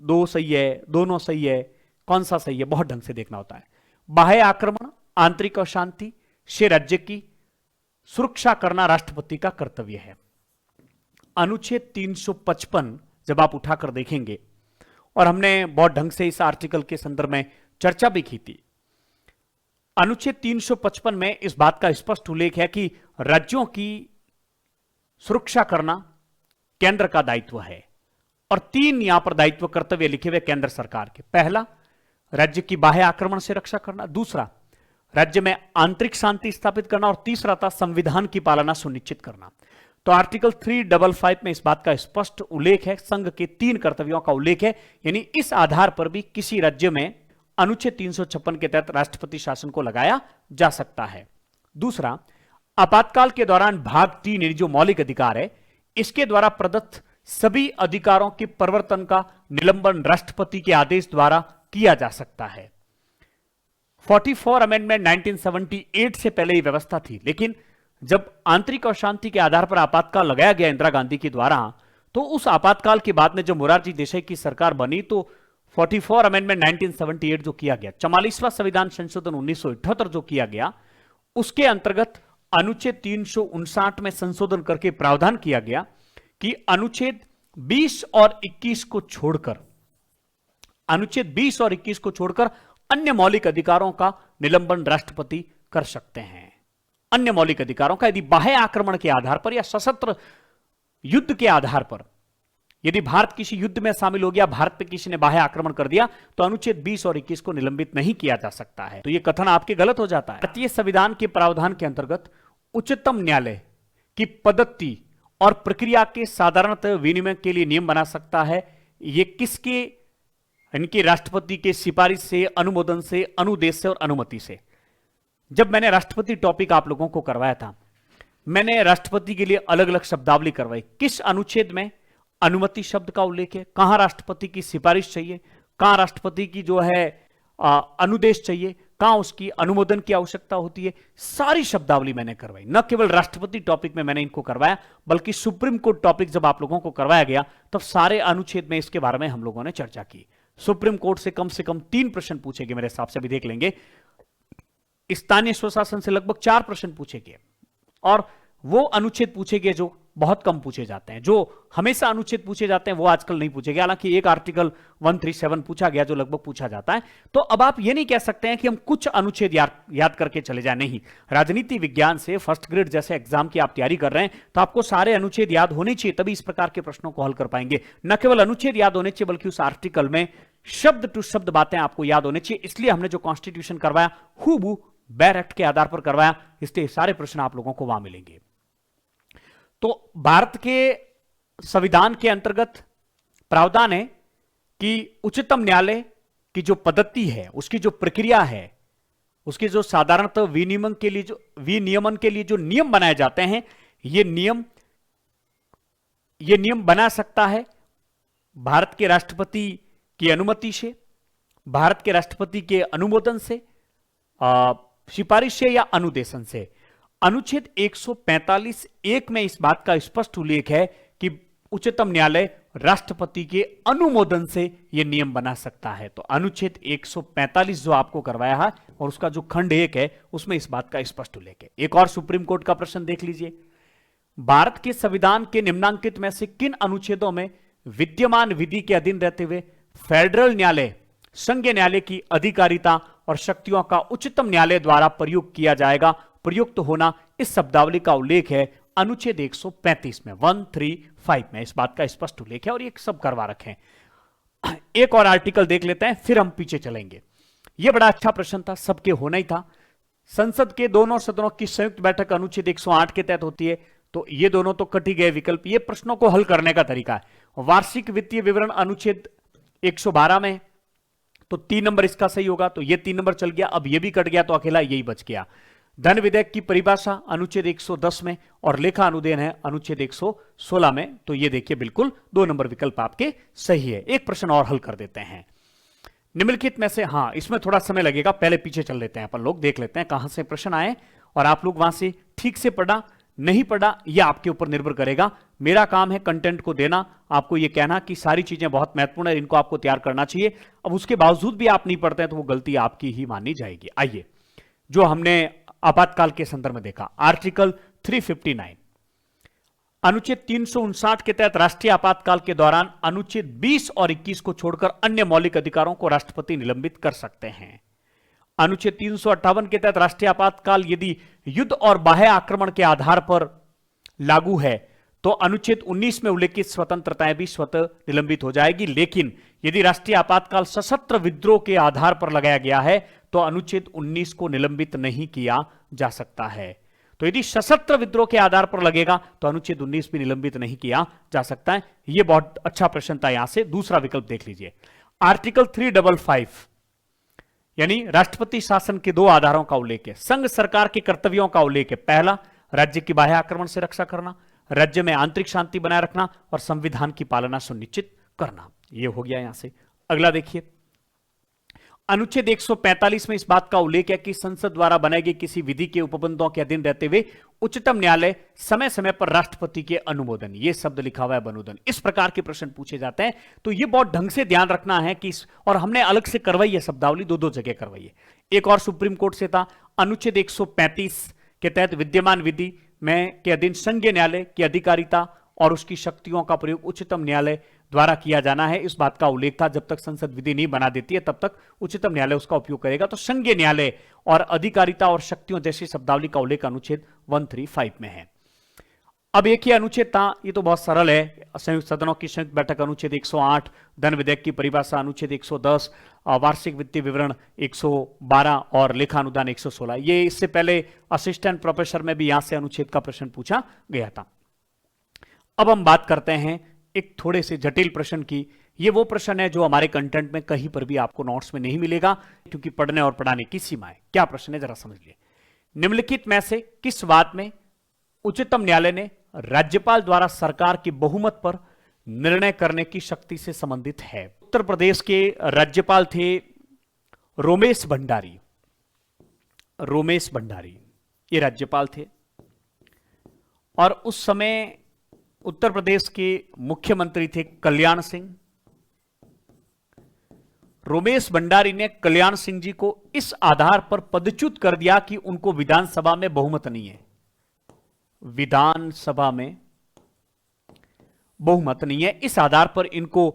2 सही है, दोनों सही है, कौन सा सही है, बहुत ढंग से देखना होता है। बाह्य आक्रमण, आंतरिक अशांति से राज्य की सुरक्षा करना राष्ट्रपति का कर्तव्य है। अनुच्छेद 355 जब आप उठाकर देखेंगे, और हमने बहुत ढंग से इस आर्टिकल के संदर्भ में चर्चा भी की थी, अनुच्छेद 355 में इस बात का स्पष्ट उल्लेख है कि राज्यों की सुरक्षा करना केंद्र का दायित्व है, और 3 यहां पर दायित्व कर्तव्य लिखे हुए केंद्र सरकार के। पहला, राज्य की बाह्य आक्रमण से रक्षा करना। दूसरा, राज्य में आंतरिक शांति स्थापित करना। और तीसरा था संविधान की पालना सुनिश्चित करना। तो आर्टिकल 355 में इस बात का स्पष्ट उल्लेख है, संघ के 3 कर्तव्यों का उल्लेख है, यानी इस आधार पर भी किसी राज्य में अनुच्छेद 356 के तहत राष्ट्रपति शासन को लगाया जा सकता है। दूसरा, आपातकाल के दौरान भाग 3 यानी जो मौलिक अधिकार है, इसके द्वारा प्रदत्त सभी अधिकारों के परिवर्तन का निलंबन राष्ट्रपति के आदेश द्वारा किया जा सकता है। 44 अमेंडमेंट 1978 से पहले ही व्यवस्था थी, लेकिन जब आंतरिक अशांति के आधार पर आपातकाल लगाया गया इंदिरा गांधी के द्वारा, तो उस आपातकाल के बाद में जब मोरारजी देसाई की सरकार बनी, तो 44 अमेंडमेंट 1978 जो किया गया, 44वां संविधान संशोधन 1978 जो किया गया, उसके अंतर्गत अनुच्छेद 359 में संशोधन करके प्रावधान किया गया कि अनुच्छेद 20 और 21 को छोड़कर, अनुच्छेद 20 और 21 को छोड़कर अन्य मौलिक अधिकारों का निलंबन राष्ट्रपति कर सकते हैं। अन्य मौलिक अधिकारों का, यदि बाह्य आक्रमण के आधार पर या सशस्त्र युद्ध के आधार पर, यदि भारत किसी युद्ध में शामिल हो गया, भारत पे किसी ने बाह्य आक्रमण कर दिया, तो अनुच्छेद 20 और 21 को निलंबित नहीं किया जा सकता है। तो यह कथन आपके गलत हो जाता है। भारतीय संविधान के प्रावधान के अंतर्गत उच्चतम न्यायालय की पद्धति और प्रक्रिया के साधारणतः विनिमय के लिए नियम बना सकता है। यह किसके, इनके राष्ट्रपति के सिफारिश से, अनुमोदन से, अनुदेश से और अनुमति से। जब मैंने राष्ट्रपति टॉपिक आप लोगों को करवाया था, मैंने राष्ट्रपति के लिए अलग अलग शब्दावली करवाई। किस अनुच्छेद में अनुमति शब्द का उल्लेख है, कहां राष्ट्रपति की सिफारिश चाहिए, कहां राष्ट्रपति की जो है अनुदेश चाहिए, कहां उसकी अनुमोदन की आवश्यकता होती है, सारी शब्दावली मैंने करवाई। न केवल राष्ट्रपति टॉपिक में मैंने इनको करवाया, बल्कि सुप्रीम कोर्ट टॉपिक जब आप लोगों को करवाया गया, तब सारे अनुच्छेद में इसके बारे में हम लोगों ने चर्चा की। सुप्रीम कोर्ट से कम 3 प्रश्न पूछे गए, मेरे हिसाब से भी देख लेंगे। स्थानीय स्वशासन से लगभग 4 प्रश्न पूछे गए, और वो अनुच्छेद पूछे गए जो बहुत कम पूछे जाते हैं। जो हमेशा अनुच्छेद पूछे जाते हैं वो आजकल नहीं पूछे गए, हालांकि एक आर्टिकल 137 पूछा गया जो लगभग पूछा जाता है। तो अब आप ये नहीं कह सकते हैं कि हम कुछ अनुच्छेद याद करके चले जाए, नहीं। राजनीति विज्ञान से फर्स्ट ग्रेड जैसे एग्जाम की आप तैयारी कर रहे हैं, तो आपको सारे अनुच्छेद याद होने चाहिए, तभी इस प्रकार के प्रश्नों को हल कर पाएंगे। न केवल अनुच्छेद याद होने चाहिए, बल्कि उस आर्टिकल में शब्द टू शब्द बातें आपको याद होने चाहिए। इसलिए हमने जो कॉन्स्टिट्यूशन करवाया, हूबहू बेयर एक्ट के आधार पर करवाया, इसलिए सारे प्रश्न आप लोगों को वहां मिलेंगे। तो भारत के संविधान के अंतर्गत प्रावधान है कि उच्चतम न्यायालय की जो पद्धति है, उसकी जो प्रक्रिया है, उसके जो साधारणतः विनियमन के लिए जो नियम बनाए जाते हैं, ये नियम बना सकता है भारत के राष्ट्रपति की अनुमति से, भारत के राष्ट्रपति के अनुमोदन से, सिफारिश से या अनुदेशन से। अनुच्छेद 145(1) में इस बात का स्पष्ट उल्लेख है कि उच्चतम न्यायालय राष्ट्रपति के अनुमोदन से यह नियम बना सकता है। तो अनुच्छेद 145 जो आपको करवाया है और उसका जो खंड 1 है, उसमें इस बात का स्पष्ट उल्लेख है। एक और सुप्रीम कोर्ट का प्रश्न देख लीजिए, भारत के संविधान के निम्नांकित में से किन अनुच्छेदों में विद्यमान विधि के अधीन रहते हुए फेडरल न्यायालय, संघीय न्यायालय की अधिकारिता और शक्तियों का उच्चतम न्यायालय द्वारा प्रयोग किया जाएगा, प्रयुक्त होना, इस शब्दावली का उल्लेख है अनुच्छेद 135 में, 135 में इस बात का स्पष्ट उल्लेख है, और ये सब करवा रखे। एक और आर्टिकल देख लेते हैं, फिर हम पीछे चलेंगे। यह बड़ा अच्छा प्रश्न था, सबके होना ही था। संसद के दोनों सदनों की संयुक्त बैठक अनुच्छेद 108 के तहत होती है, तो ये दोनों तो कट ही गए विकल्प। ये प्रश्नों को हल करने का तरीका है। वार्षिक वित्तीय विवरण अनुच्छेद 112 में, तो 3 नंबर इसका सही होगा, तो ये 3 नंबर चल गया। अब ये भी कट गया, तो अकेला यही बच गया। धन विधेयक की परिभाषा अनुच्छेद 110 में, और लेखा अनुदेन है अनुच्छेद 116 में। तो ये देखिए बिल्कुल 2 नंबर विकल्प आपके सही है। एक प्रश्न और हल कर देते हैं निम्नलिखित में से। हाँ, इसमें थोड़ा समय लगेगा, पहले पीछे चल लेते हैं अपन लोग, देख लेते हैं कहां से प्रश्न आए, और आप लोग वहां से ठीक से पढ़ा नहीं पढ़ा यह आपके ऊपर निर्भर करेगा। मेरा काम है कंटेंट को देना, आपको यह कहना कि सारी चीजें बहुत महत्वपूर्ण है, इनको आपको तैयार करना चाहिए। अब उसके बावजूद भी आप नहीं पढ़ते हैं तो वो गलती आपकी ही मानी जाएगी। आइए, जो हमने आपातकाल के संदर्भ में देखा, आर्टिकल 359। अनुच्छेद 359 के तहत राष्ट्रीय आपातकाल के दौरान अनुच्छेद 20 और 21 को छोड़कर अन्य मौलिक अधिकारों को राष्ट्रपति निलंबित कर सकते हैं। अनुच्छेद 358 के तहत राष्ट्रीय आपातकाल यदि युद्ध और बाह्य आक्रमण के आधार पर लागू है तो अनुच्छेद 19 में उल्लेखित स्वतंत्रताएं भी स्वतः निलंबित हो जाएगी। लेकिन यदि राष्ट्रीय आपातकाल सशस्त्र विद्रोह के आधार पर लगाया गया है तो अनुच्छेद 19 को निलंबित नहीं किया जा सकता है। तो यदि सशस्त्र विद्रोह के आधार पर लगेगा तो अनुच्छेद 19 भी निलंबित नहीं किया जा सकता है। यह बहुत अच्छा प्रश्न था। यहां से दूसरा विकल्प देख लीजिए, आर्टिकल 355 यानी राष्ट्रपति शासन के दो आधारों का उल्लेख है। संघ सरकार के कर्तव्यों का उल्लेख है। पहला, राज्य की बाह्य आक्रमण से रक्षा करना, राज्य में आंतरिक शांति बनाए रखना और संविधान की पालना सुनिश्चित करना। यह हो गया। यहां से अगला देखिए, अनुच्छेद 145 में इस बात का उल्लेख है कि संसद द्वारा बनाई गई किसी विधि के उपबंधों के अधीन रहते हुए उच्चतम न्यायालय समय समय पर राष्ट्रपति के अनुमोदन, यह शब्द लिखा हुआ है अनुमोदन, इस प्रकार के प्रश्न पूछे जाते हैं। तो यह बहुत ढंग से ध्यान रखना है कि और हमने अलग से करवाई है शब्दावली, दो जगह करवाई है। एक और सुप्रीम कोर्ट से था, अनुच्छेद 135 के तहत विद्यमान विधि में के अधीन संघीय न्यायालय की अधिकारिता और उसकी शक्तियों का प्रयोग उच्चतम न्यायालय द्वारा किया जाना है। इस बात का उल्लेख था, जब तक संसद विधि नहीं बना देती है तब तक उच्चतम न्यायालय उसका उपयोग करेगा। तो संघीय न्यायालय और अधिकारिता और शक्तियों जैसी शब्दावली का उल्लेख अनुच्छेद 135 में है। अब एक ही अनुच्छेद था, ये तो बहुत सरल है, संयुक्त सदनों की संयुक्त बैठक अनुच्छेद 108, धन विधेयक की परिभाषा अनुच्छेद 110, वार्षिक वित्तीय विवरण 112 और लेखानुदान 116। ये इससे पहले असिस्टेंट प्रोफेसर में भी यहां से अनुच्छेद का प्रश्न पूछा गया था। अब हम बात करते हैं एक थोड़े से जटिल प्रश्न की। ये वो प्रश्न है जो हमारे कंटेंट में कहीं पर भी आपको नोट्स में नहीं मिलेगा, क्योंकि पढ़ने और पढ़ाने की सीमा है। क्या प्रश्न है जरा समझ लिए। निम्नलिखित में से किस बात में उच्चतम न्यायालय ने राज्यपाल द्वारा सरकार के बहुमत पर निर्णय करने की शक्ति से संबंधित है? उत्तर प्रदेश के राज्यपाल थे रोमेश भंडारी। रोमेश भंडारी ये राज्यपाल थे और उस समय उत्तर प्रदेश के मुख्यमंत्री थे कल्याण सिंह। रोमेश भंडारी ने कल्याण सिंह जी को इस आधार पर पदच्युत कर दिया कि उनको विधानसभा में बहुमत नहीं है। विधानसभा में बहुमत नहीं है, इस आधार पर इनको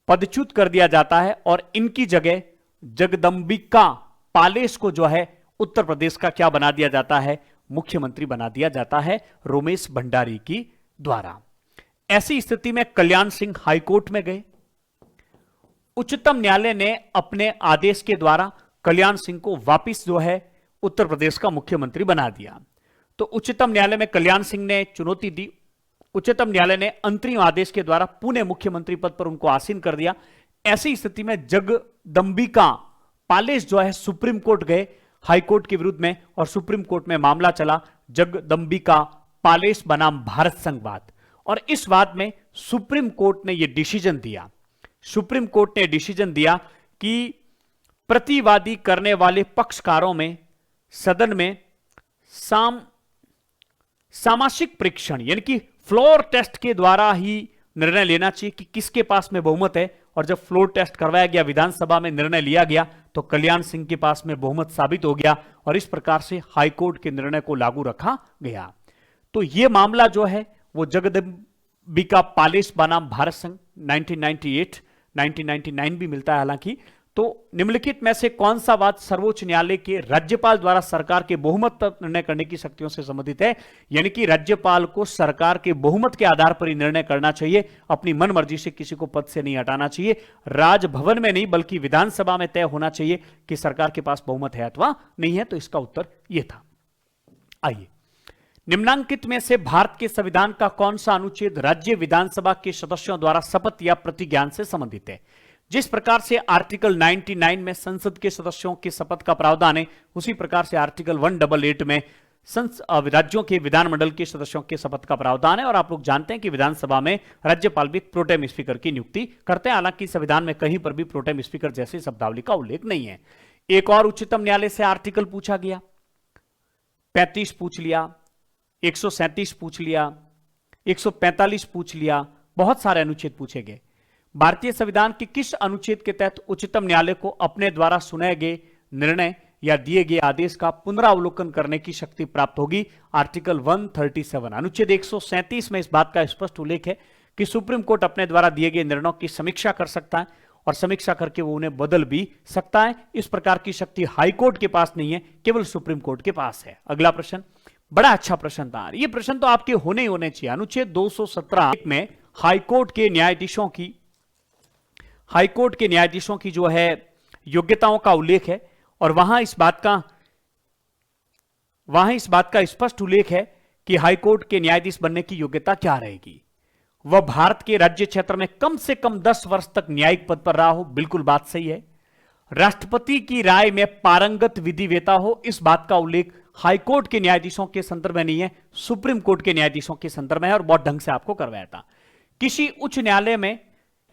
पदच्युत कर दिया जाता है और इनकी जगह जगदंबिका पालेस को जो है उत्तर प्रदेश का क्या बना दिया जाता है? मुख्यमंत्री बना दिया जाता है रोमेश भंडारी की द्वारा। ऐसी स्थिति में कल्याण सिंह हाईकोर्ट में गए। उच्चतम न्यायालय ने अपने आदेश के द्वारा कल्याण सिंह को वापस जो है उत्तर प्रदेश का मुख्यमंत्री बना दिया। तो उच्चतम न्यायालय में कल्याण सिंह ने चुनौती दी। उच्चतम न्यायालय ने अंतरिम आदेश के द्वारा पुणे मुख्यमंत्री पद पर उनको आसीन कर दिया। ऐसी स्थिति में जगदंबिका पालेस जो है सुप्रीम कोर्ट गए हाईकोर्ट के विरुद्ध में, और सुप्रीम कोर्ट में मामला चला जगदंबिका पालेस बनाम भारत संघवाद। और इस वाद में सुप्रीम कोर्ट ने यह डिसीजन दिया, सुप्रीम कोर्ट ने डिसीजन दिया कि प्रतिवादी करने वाले पक्षकारों में सदन में सामासिक परीक्षण यानी कि फ्लोर टेस्ट के द्वारा ही निर्णय लेना चाहिए कि किसके पास में बहुमत है। और जब फ्लोर टेस्ट करवाया गया, विधानसभा में निर्णय लिया गया, तो कल्याण सिंह के पास में बहुमत साबित हो गया और इस प्रकार से हाईकोर्ट के निर्णय को लागू रखा गया। तो यह मामला जो है वो जगदंबिका पालेस बनाम भारत संघ 1998, 1999 भी मिलता है हालांकि। तो निम्नलिखित में से कौन सा वाद सर्वोच्च न्यायालय के राज्यपाल द्वारा सरकार के बहुमत तक निर्णय करने की शक्तियों से संबंधित है? यानी कि राज्यपाल को सरकार के बहुमत के आधार पर ही निर्णय करना चाहिए, अपनी मन मर्जी से किसी को पद से नहीं हटाना चाहिए। राजभवन में नहीं बल्कि विधानसभा में तय होना चाहिए कि सरकार के पास बहुमत है अथवा नहीं है। तो इसका उत्तर यह था। आइए, निम्नांकित में से भारत के संविधान का कौन सा अनुच्छेद राज्य विधानसभा के सदस्यों द्वारा शपथ या प्रतिज्ञान से संबंधित है? जिस प्रकार से आर्टिकल 99 में संसद के सदस्यों की शपथ का प्रावधान है, उसी प्रकार से आर्टिकल 188 में राज्यों के विधानमंडल के सदस्यों के शपथ का प्रावधान है। और आप लोग जानते हैं कि विधानसभा में राज्यपाल भी प्रोटेम स्पीकर की नियुक्ति करते हैं। हालांकि संविधान में कहीं पर भी प्रोटेम स्पीकर जैसी शब्दावली का उल्लेख नहीं है। एक और उच्चतम न्यायालय से आर्टिकल पूछा गया, 35 पूछ लिया, 137 पूछ लिया, 145 पूछ लिया, बहुत सारे अनुच्छेद पूछे गए। भारतीय संविधान के किस अनुच्छेद के तहत उच्चतम न्यायालय को अपने द्वारा सुनाए गए निर्णय या दिए गए आदेश का पुनरावलोकन करने की शक्ति प्राप्त होगी। आर्टिकल 137 अनुच्छेद 137 में इस बात का स्पष्ट उल्लेख है कि सुप्रीम कोर्ट अपने द्वारा दिए गए निर्णयों की समीक्षा कर सकता है और समीक्षा करके वो उन्हें बदल भी सकता है। इस प्रकार की शक्ति हाई कोर्ट के पास नहीं है, केवल सुप्रीम कोर्ट के पास है। अगला प्रश्न बड़ा अच्छा प्रश्न था, ये प्रश्न तो आपके होने ही होने चाहिए। अनुच्छेद 217 में हाईकोर्ट के न्यायाधीशों की जो है योग्यताओं का उल्लेख है और वहां इस बात का स्पष्ट उल्लेख है कि हाईकोर्ट के न्यायाधीश बनने की योग्यता क्या रहेगी। वह भारत के राज्य क्षेत्र में कम से कम 10 वर्ष तक न्यायिक पद पर रहा हो, बिल्कुल बात सही है। राष्ट्रपति की राय में पारंगत विधिवेता हो, इस बात का उल्लेख हाईकोर्ट के न्यायाधीशों के संदर्भ में नहीं है, सुप्रीम कोर्ट के न्यायाधीशों के संदर्भ में है और बहुत ढंग से आपको करवाया था। किसी उच्च न्यायालय में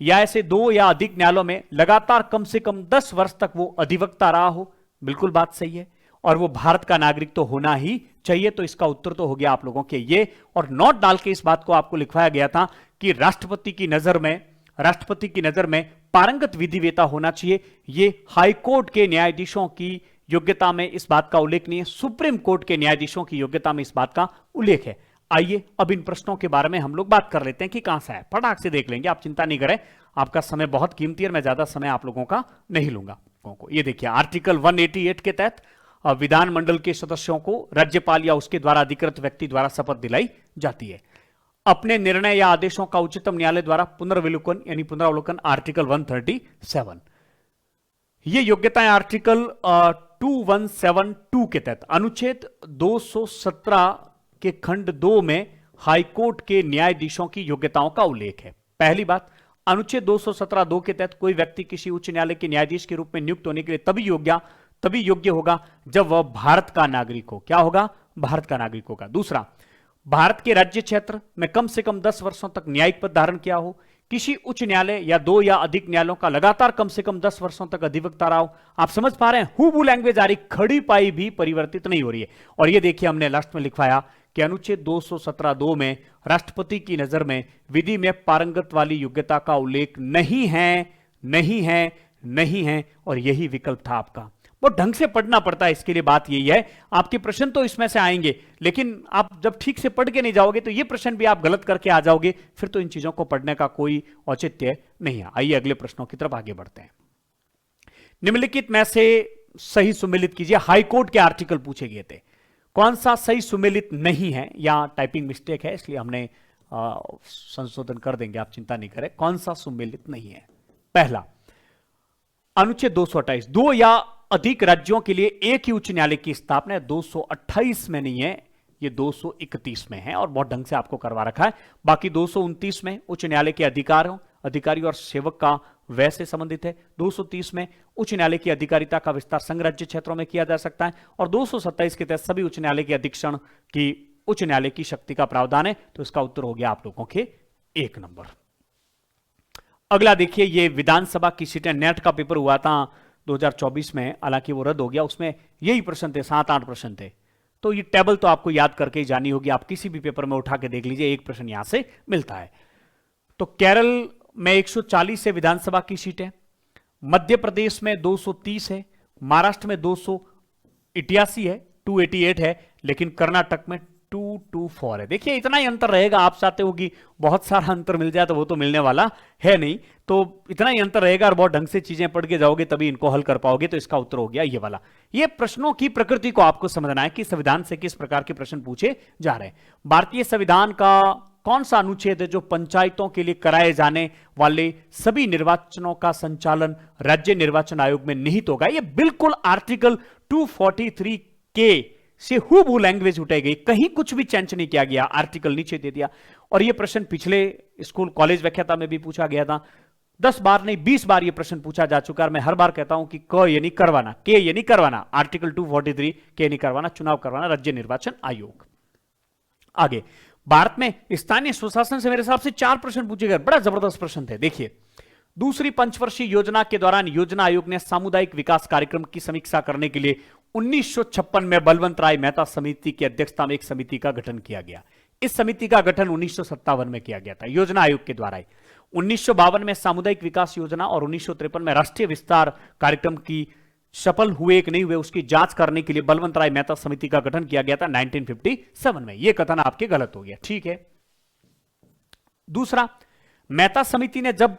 या ऐसे 2 या अधिक न्यायालयों में लगातार कम से कम 10 वर्ष तक वो अधिवक्ता रहा हो, बिल्कुल बात सही है। और वो भारत का नागरिक तो होना ही चाहिए। तो इसका उत्तर तो हो गया आप लोगों के ये, और नोट डाल के इस बात को आपको लिखवाया गया था कि राष्ट्रपति की नजर में पारंगत विधिवेता होना चाहिए। ये हाईकोर्ट के न्यायाधीशों की योग्यता में इस बात का उल्लेख नहीं है, सुप्रीम कोर्ट के न्यायाधीशों की योग्यता में इस बात का उल्लेख है। आइए अब इन प्रश्नों के बारे में हम लोग बात कर लेते हैं कि कहां से है, फटाक से देख लेंगे, आप चिंता नहीं करें, आपका समय बहुत कीमती है, मैं ज्यादा समय आप लोगों का नहीं लूंगा। ये देखिए आर्टिकल 188 के तहत विधानमंडल के सदस्यों को राज्यपाल या उसके द्वारा अधिकृत व्यक्ति द्वारा शपथ दिलाई जाती है। अपने निर्णय या आदेशों का उच्चतम न्यायालय द्वारा पुनरावलोकन आर्टिकल 137। ये योग्यताएं आर्टिकल 2172 के तहत अनुच्छेद 217 के खंड 2 में हाईकोर्ट के न्यायाधीशों की योग्यताओं का उल्लेख है। पहली बात, अनुच्छेद 217(2) के तहत कोई व्यक्ति किसी उच्च न्यायालय के न्यायाधीश के रूप में नियुक्त होने के लिए तभी योग्य होगा जब वह भारत का नागरिक हो। क्या होगा? भारत का नागरिक होगा। दूसरा, भारत के राज्य क्षेत्र में कम से कम 10 वर्षों तक न्यायिक पद धारण किया हो, किसी उच्च न्यायालय या 2 या अधिक न्यायालयों का लगातार कम से कम 10 वर्षों तक अधिवक्ता रहा हो। आप समझ पा रहे हैं, हूबू लैंग्वेज आ रही, खड़ी पाई भी परिवर्तित नहीं हो रही है। और ये देखिए हमने लास्ट में लिखवाया कि अनुच्छेद 217(2) में राष्ट्रपति की नजर में विधि में पारंगत वाली योग्यता का उल्लेख नहीं है, और यही विकल्प था आपका। बहुत ढंग से पढ़ना पड़ता है, इसके लिए बात यही है। आपके प्रश्न तो इसमें से आएंगे, लेकिन आप जब ठीक से पढ़ के नहीं जाओगे तो ये प्रश्न भी आप गलत करके आ जाओगे, फिर तो इन चीजों को पढ़ने का कोई औचित्य नहीं है। आइए अगले प्रश्नों की तरफ आगे बढ़ते हैं। निम्नलिखित में से सही सुमेलित कीजिए। हाईकोर्ट के आर्टिकल पूछे गए थे, कौन सा सही सुमेलित नहीं है, या टाइपिंग मिस्टेक है इसलिए हमने संशोधन कर देंगे, आप चिंता नहीं करें। कौन सा सुमेलित नहीं है? पहला, अनुच्छेद 228, 2 या अधिक राज्यों के लिए एक ही उच्च न्यायालय की स्थापना 228 में नहीं है, ये 231 में है और बहुत ढंग से आपको करवा रखा है। बाकी 229 में उच्च न्यायालय के अधिकारी और सेवक का वैसे संबंधित है। 230 में उच्च न्यायालय की अधिकारिता का विस्तार संघ राज्य क्षेत्रों में किया जा सकता है, और 227 के तहत सभी उच्च न्यायालय के अधीक्षण की उच्च न्यायालय की शक्ति का प्रावधान है। तो इसका उत्तर हो गया आप लोगों के 1 नंबर। अगला देखिए, ये विधानसभा की सीटें, नेट का पेपर हुआ था 2024 में, हालांकि वो रद्द हो गया, उसमें यही प्रश्न थे, 7-8 प्रश्न थे। तो ये टेबल तो आपको याद करके ही जानी होगी, आप किसी भी पेपर में उठा के देख लीजिए, एक प्रश्न यहां से मिलता है। तो केरल में 140 है विधानसभा की सीटें, मध्य प्रदेश में 230 है, महाराष्ट्र में 288 है, 288 है, लेकिन कर्नाटक में 224 है। देखिए इतना ही अंतर रहेगा। आप चाहते हो कि बहुत सारा अंतर मिल जाए, तो वो तो मिलने वाला है नहीं, तो इतना ही अंतर रहेगा और बहुत ढंग से चीजें पढ़ के जाओगे तभी इनको हल कर पाओगे। तो इसका उत्तर हो गया ये वाला। ये प्रश्नों की प्रकृति को आपको समझना है कि संविधान से किस प्रकार के प्रश्न पूछे जा रहे हैं। भारतीय संविधान का कौन सा अनुच्छेद है जो पंचायतों के लिए कराए जाने वाले सभी निर्वाचनों का संचालन राज्य निर्वाचन आयोग में निहित होगा? ये बिल्कुल आर्टिकल 243 के से हूबहू लैंग्वेज उठाई गई, कहीं कुछ भी चेंज नहीं किया गया, आर्टिकल नीचे दे दिया। और यह प्रश्न पिछले स्कूल कॉलेज व्याख्याता में भी पूछा गया था, 10 बार नहीं 20 बार यह प्रश्न पूछा जा चुका है। मैं हर बार कहता हूं कि क ये नहीं करवाना, के ये नहीं करवाना, आर्टिकल 243 के नहीं करवाना, चुनाव करवाना राज्य निर्वाचन आयोग। आगे, भारत में स्थानीय स्वशासन से मेरे हिसाब से 4 प्रश्न पूछे गए, बड़ा जबरदस्त प्रश्न थे। देखिए, दूसरी पंचवर्षीय योजना के दौरान योजना आयोग ने सामुदायिक विकास कार्यक्रम की समीक्षा करने के लिए 1956 में बलवंत राय मेहता समिति की अध्यक्षता में एक समिति का गठन किया गया। इस समिति का गठन 1957 में किया गया था योजना आयोग के द्वारा। 1952 में सामुदायिक विकास योजना और 1953 में राष्ट्रीय विस्तार कार्यक्रम की सफल हुए कि नहीं हुए उसकी जांच करने के लिए बलवंत राय मेहता समिति का गठन किया गया था 1957 में। यह कथन आपके गलत हो गया, ठीक है। दूसरा, मेहता समिति ने जब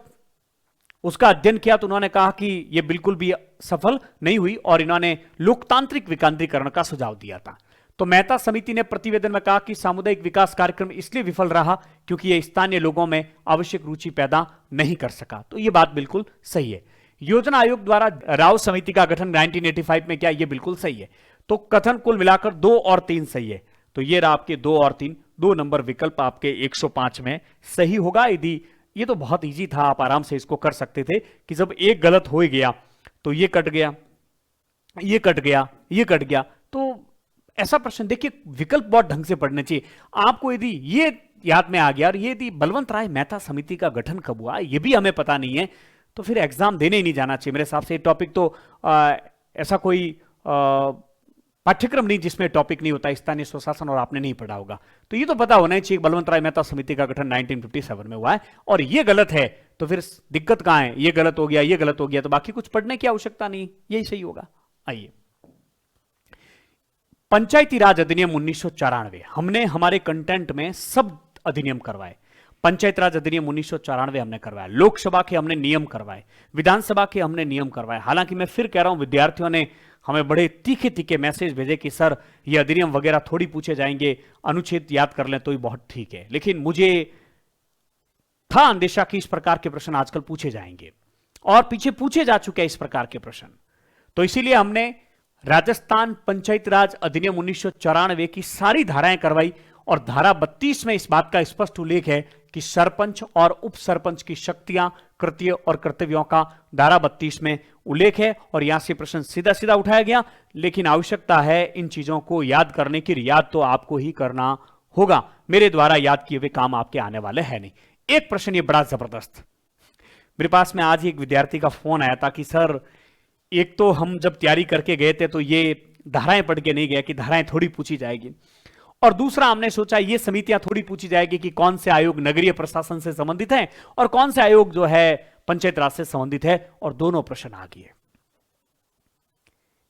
उसका अध्ययन किया तो उन्होंने कहा कि यह बिल्कुल भी सफल नहीं हुई और इन्होंने लोकतांत्रिक विकेंद्रीकरण का सुझाव दिया था। तो मेहता समिति ने प्रतिवेदन में कहा कि सामुदायिक विकास कार्यक्रम इसलिए विफल रहा क्योंकि यह स्थानीय लोगों में आवश्यक रुचि पैदा नहीं कर सका। तो यह बात बिल्कुल सही है। योजना आयोग द्वारा राव समिति का गठन 1985 में किया, यह बिल्कुल सही है। तो कथन कुल मिलाकर 2 और 3 सही है। तो ये रहा आपके 2 और 3, 2 नंबर विकल्प आपके 105 में सही होगा। यदि ये तो बहुत इजी था, आप आराम से इसको कर सकते थे कि जब एक गलत हो गया तो ये कट गया, ये कट गया, ये कट गया। तो ऐसा प्रश्न देखिए, विकल्प बहुत ढंग से पढ़ने चाहिए आपको। यदि ये याद में आ गया और ये यदि बलवंत राय मेहता समिति का गठन कब हुआ ये भी हमें पता नहीं है, तो फिर एग्जाम देने ही नहीं जाना चाहिए मेरे हिसाब से। टॉपिक तो ऐसा कोई पाठ्यक्रम नहीं जिसमें टॉपिक नहीं होता स्थानीय स्वशासन और आपने नहीं पढ़ा होगा। तो ये तो पता होना ही चाहिए बलवंत राय मेहता समिति का गठन 1957 में हुआ है और ये गलत है। तो फिर दिक्कत कहां है? ये गलत हो गया, ये गलत हो गया, तो बाकी कुछ पढ़ने की आवश्यकता नहीं, यही सही होगा। आइए, पंचायती राज अधिनियम 1994, हमने हमारे कंटेंट में सब अधिनियम करवाए। पंचायत राज अधिनियम 1994 हमने करवाया, लोकसभा के हमने नियम करवाए, विधानसभा के हमने नियम करवाए। हालांकि मैं फिर कह रहा हूं, विद्यार्थियों ने हमें बड़े तीखे तीखे मैसेज भेजे कि सर ये अधिनियम वगैरह थोड़ी पूछे जाएंगे, अनुच्छेद याद कर लें तो ही बहुत ठीक है। लेकिन मुझे था अंदेशा कि इस प्रकार के प्रश्न आजकल पूछे जाएंगे और पीछे पूछे जा चुके हैं इस प्रकार के प्रश्न। तो इसीलिए हमने राजस्थान पंचायत राज अधिनियम 1994 की सारी धाराएं करवाई और धारा 32 में इस बात का स्पष्ट उल्लेख है कि सरपंच और उप सरपंच की शक्तियां, कृत्य और कर्तव्यों का धारा 32 में उल्लेख है। और यहां से प्रश्न सीधा सीधा उठाया गया, लेकिन आवश्यकता है इन चीजों को याद करने की। याद तो आपको ही करना होगा, मेरे द्वारा याद किए हुए काम आपके आने वाले हैं नहीं। एक प्रश्न ये बड़ा जबरदस्त, मेरे पास में आज ही एक विद्यार्थी का फोन आया था कि सर एक तो हम जब तैयारी करके गए थे तो ये धाराएं पढ़ के नहीं गया कि धाराएं थोड़ी पूछी जाएगी, और दूसरा हमने सोचा ये समितियां थोड़ी पूछी जाएगी कि कौन से आयोग नगरीय प्रशासन से संबंधित है और कौन से आयोग जो है पंचायत राज से संबंधित है, और दोनों प्रश्न आ गए।